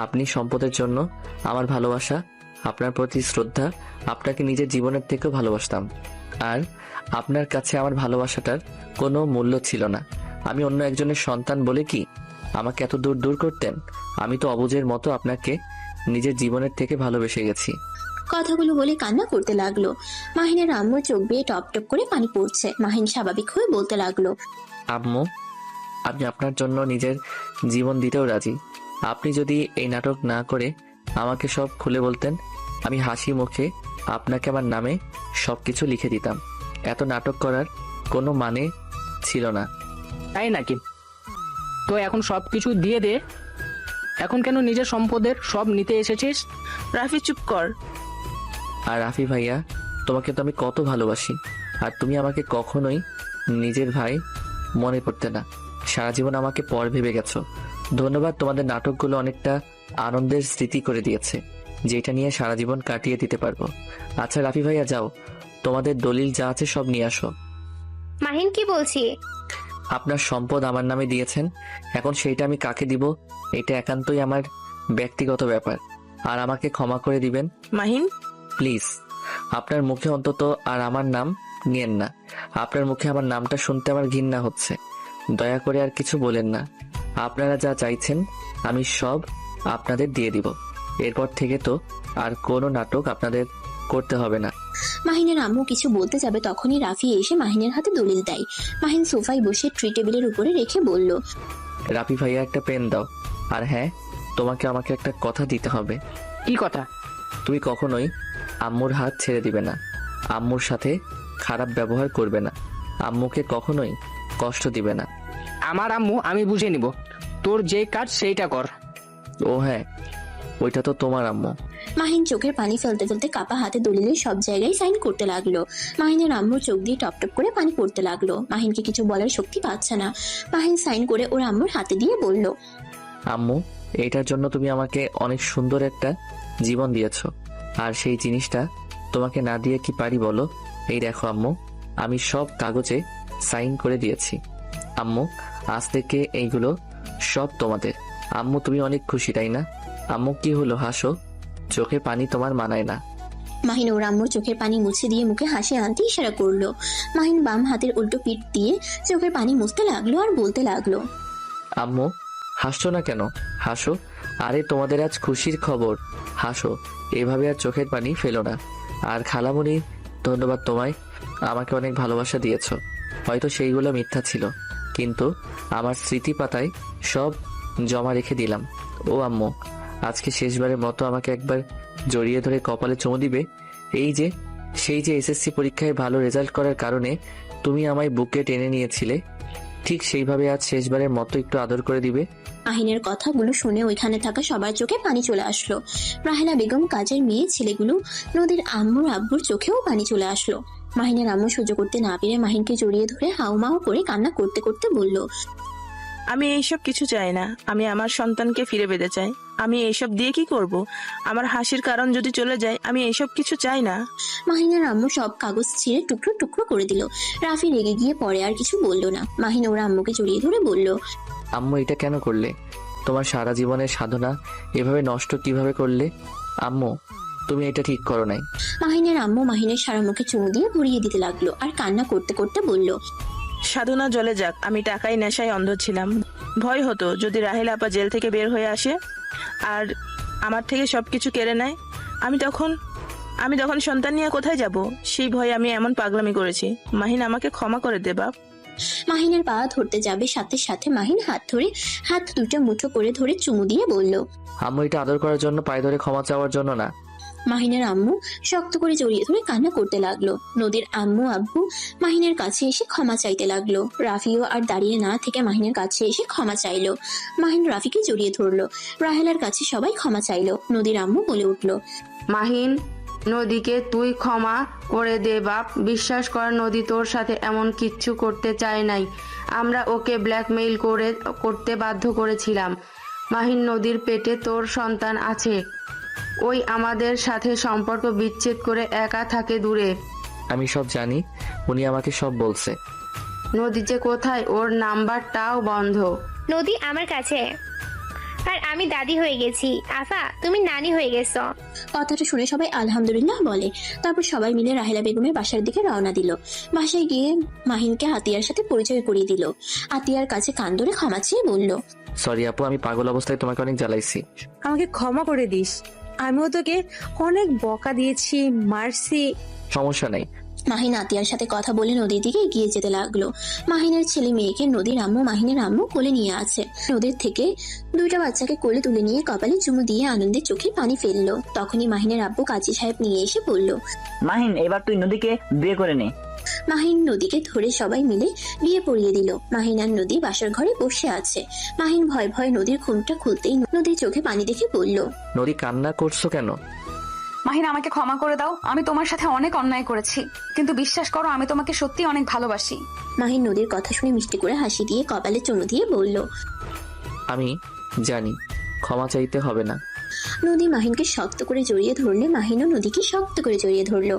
আপনি সম্পদের জন্য আমার ভালোবাসা, আপনার প্রতি শ্রদ্ধা, আপনাকে নিজের জীবনের থেকেও ভালোবাসতাম। আর আপনার কাছে আমার ভালোবাসাটার কোনো মূল্য ছিল না। আমি অন্য একজনের সন্তান বলে কি আমাকে এত দূর করতেন? আমি তো অবুঝের মতো আপনাকে নিজের জীবনের থেকে ভালোবেসে গেছি। কথাগুলো বলে কান্না করতে লাগলো। মাহিনের আম্মুর চোখ বেয়ে টপ টপ করে পানি পড়ছে। মাহিন স্বাভাবিক হয়ে বলতে লাগলো, আম্মু, আমি আপনার জন্য নিজের জীবন দিতেও রাজি। আপনি যদি এই নাটক না করে আমাকে সব খুলে বলতেন, আমি হাসি মুখে আপনাকে আমার নামে সবকিছু লিখে দিতাম। এত নাটক করার কোনো মানে ছিল না। তাই নাকি? তো এখন সবকিছু দিয়ে দে। এখন কেন নিজের সম্পদের সব নিতে এসেছিস? রাফি চুপ কর। আর রাফি ভাইয়া, তোমাকে তো আমি কত ভালোবাসি, আর তুমি আমাকে কখনোই নিজের ভাই মনে করতে না। সারা জীবন আমাকে পর ভেবে গেছো। ধন্যবাদ, তোমাদের নাটকগুলো অনেকটা আনন্দের স্মৃতি করে দিয়েছে, যেটা নিয়ে সারা জীবন কাটিয়ে দিতে পারবো। আচ্ছা রাফি ভাইয়া, যাও, তোমাদের দলিল যা আছে সব নিয়ে আসো। মাহিন, কি বলছি? আপনার সম্পদ আমার নামে দিয়েছেন, এখন সেইটা আমি কাকে দিব এটা একান্তই আমার ব্যক্তিগত ব্যাপার, আর আমাকে ক্ষমা করে দিবেন। মাহিন প্লিজ, আপনার মুখে অন্তত আর আমার নাম নিয়েন না। আপনার মুখে আমার নামটা শুনতে আমার ঘৃণা হচ্ছে। দয়া করে আর কিছু বলেন না। আপনারা যা চাইছেন আমি সব আপনাদের দিয়ে দিব। এরপর থেকে তো আর কোনো নাটক আপনাদের করতে হবে না। মাহিনের আম্মু কিছু বলতে যাবে, তখনই রাফি এসে মাহিনের হাতে দলিল দেয়। মাহিন সোফায় বসে ট্রি টেবিলের উপরে রেখে বলল, রাফি ভাইয়া, একটা পেন দাও। আর হ্যাঁ, তোমাকে আমাকে একটা কথা দিতে হবে। কি কথা? তুমি কখনোই আম্মুর হাত ছেড়ে দিবে না, আম্মুর সাথে খারাপ ব্যবহার করবে না, আম্মুকে কখনোই কষ্ট দিবে না। আমার আম্মু আমি বুঝে নিব, তোর যে কাজ সেইটা কর। ও হ্যাঁ, ওইটা তো তোমার আম্মু। মাহিন চোখের পানি ফেলতে ফেলতে কাপা হাতে দলিলের সব জায়গায় সাইন করতে লাগলো। মাহিনের আম্মুর চোখ দিয়ে টপ টপ করে পানি পড়তে লাগলো। মাহিনকে কিছু বলার শক্তি পাচ্ছে না। মাহিন সাইন করে ওর আম্মুর হাতে দিয়ে বলল, আম্মু, এইটার জন্য তুমি আমাকে অনেক সুন্দর একটা জীবন দিয়েছো, আর সেই জিনিসটা তোমাকে না দিয়ে কি পারি বলো? এই দেখো আম্মু, আমি সব কাগজে সাইন করে দিয়েছি। আম্মু, আজ থেকে এইগুলো সব তোমাদের। আম্মু, তুমি অনেক খুশি তাই না? আম্মু, কি হলো, হাসো, চোখে পানি তোমার মানায় না। মাহিন ওর আম্মুর চোখের পানি মুছে দিয়ে মুখে হাসি আনতে ইশারা করলো। মাহিন বাম হাতের উল্টো পিঠ দিয়ে চোখের পানি মুছতে লাগলো আর বলতে লাগলো, আম্মু, হাসছো না কেন? হাসো। আরে তোমাদের আজ খুশির খবর, হাসো। এভাবে আর চোখের পানি ফেলো না। আর খালামণি, ধন্যবাদ তোমায়, আমাকে অনেক ভালোবাসা দিয়েছো। হয়তো সেইগুলো মিথ্যা ছিল, কিন্তু আমার স্মৃতি পাতায় সব জমা রেখে দিলাম। ও আম্মু, আজকে শেষবারের মতো আমাকে একবার জড়িয়ে ধরে কপালে চুমু দিবে। এই যে সেই যে এসএসসি পরীক্ষায় ভালো রেজাল্ট করার কারণে তুমি আমায় বুকে টেনে নিয়েছিলে, ঠিক সেইভাবে আজ শেষবারের মতো একটু আদর করে দিবে। মাহিনের কথাগুলো শুনে ওইখানে থাকা সবার চোখে পানি চলে আসলো। রাহেলা বেগম, কাজের মেয়ে ছেলেগুলো, নদীর আম্মুর আব্বুর চোখেও পানি চলে আসলো। মাহিনের আম্মু সহ্য করতে না পেরে মাহিনকে জড়িয়ে ধরে হাউমাউ করে কান্না করতে করতে বলল, আমি এইসব কিছু চাই না। আমি আমার সন্তানকে ফিরে পেতে চাই। আমি এইসব দিয়ে কি করব? আমার হাসির কারণ যদি চলে যায়, আমি এইসব কিছু চাই না। মাহিনের আম্মু সব কাগজ ছিঁড়ে টুকরো টুকরো করে দিল। রাফি রেগে গিয়ে পরে আর কিছু বলল না। মাহিন ওর আম্মুকে জড়িয়ে ধরে বলল, আম্মু, এটা কেন করলে? তোমার সারা জীবনের সাধনা এভাবে নষ্ট কিভাবে করলে? আম্মু, তুমি এটা ঠিক করো নাই। মাহিনের আম্মু মাহিনের সারা মুখে চুমু দিয়ে ভরিয়ে দিতে লাগলো আর কান্না করতে করতে বলল, সাধনা জলে যাক, আমি টাকায় নেশায় অন্ধ ছিলাম। ভয় হতো যদি রাহেল আপা জেল থেকে বের হয়ে আসে আর আমার থেকে সবকিছু কেড়ে নেয়। আমি তখন সন্তান নিয়ে কোথায় যাব? সেই ভয়ে আমি এমন পাগলামি করেছি। মাহিন, আমাকে ক্ষমা করে দে বাপ। মাহিনের পা ধরতে যাবে, সাথে সাথে মাহিন হাত দুটো মুঠো করে ধরে চুমু দিয়ে বলল, আম্মু, এটা আদর করার জন্য, পায়ে ধরে ক্ষমা চাওয়ার জন্য না। মাহিনের আম্মু শক্ত করে জড়িয়ে ধরে কান্না করতে লাগলো। নদীর আম্মু আব্বু মাহিনের কাছে এসে ক্ষমা চাইতে লাগলো। রাফিও আর দাঁড়িয়ে না থেকে মাহিনের কাছে এসে ক্ষমা চাইলো। মাহিন রাফিকে জড়িয়ে ধরলো। রাহেলার কাছে সবাই ক্ষমা চাইলো। নদীর আম্মু বলে উঠলো, মাহিন, নদীকে তুই ক্ষমা করে দে বাপ। বিশ্বাস কর, নদী তোর সাথে এমন কিচ্ছু করতে চায় নাই। আমরা ওকে ব্ল্যাকমেইল করতে বাধ্য করেছিলাম। মাহিন, নদীর পেটে তোর সন্তান আছে। ওই আমাদের সাথে সম্পর্ক বিচ্ছেদ করে একা থাকে দূরে। আমি সব জানি, উনি আমাকে সব বলছে। নদী যে কোথায়, ওর নাম্বারটাও বন্ধ। নদী আমার কাছে, আর আমি দাদি হয়ে গেছি। আফা, তুমি নানি হয়ে গেছো। কথাটা শুনে সবাই আলহামদুলিল্লাহ বলে। তারপর সবাই মিলে রাহেলা বেগমের বাসার দিকে রওনা দিল। বাসায় গিয়ে মাহিনকে আতিয়ার সাথে পরিচয় করিয়ে দিল। আতিয়ার কাছে কান ধরে ক্ষমা চেয়ে বলল, সরি আপু, আমি পাগল অবস্থায় তোমাকে অনেক জ্বালাইছি। আমাকে ক্ষমা করে দিস। আমিও তোকে অনেক বকা দিয়েছি, মারছি। সমস্যা নেই। মাহিন আতিয়ার সাথে কথা বলে নদীর দিকে এগিয়ে যেতে লাগলো। মাহিনের ছেলে মেয়েকে নদীর আম্মু মাহিনের আম্মু কোলে নিয়ে আছে। নদীর থেকে দুইটা বাচ্চাকে কোলে তুলে নিয়ে কপালে চুমু দিয়ে আনন্দের চোখে পানি ফেললো। তখনই মাহিনের আব্বু কাজী সাহেব নিয়ে এসে বলল, মাহিন, এবার তুই নদীকে বিয়ে করে নে। মাহিন নদীকে ধরে সবাই মিলে বিয়ে পড়িয়ে দিল। মাহিন আর নদী বাসার ঘরে বসে আছে। মাহিন ভয় ভয় নদীর ঘুমটা খুলতেই নদীর চোখে পানি দেখে বলল, নদী, কান্না করছো কেন? মাহিন, আমাকে ক্ষমা করে দাও। আমি তোমার সাথে অনেক অন্যায় করেছি, কিন্তু বিশ্বাস করো, আমি তোমাকে সত্যি অনেক ভালোবাসি। মাহিন নদীর কথা শুনে মিষ্টি করে হাসি দিয়ে কপালে চুমু দিয়ে বলল, আমি জানি, ক্ষমা চাইতে হবে না। নদী মাহিনকে শক্ত করে জড়িয়ে ধরলে মাহিনও নদীকে শক্ত করে জড়িয়ে ধরলো।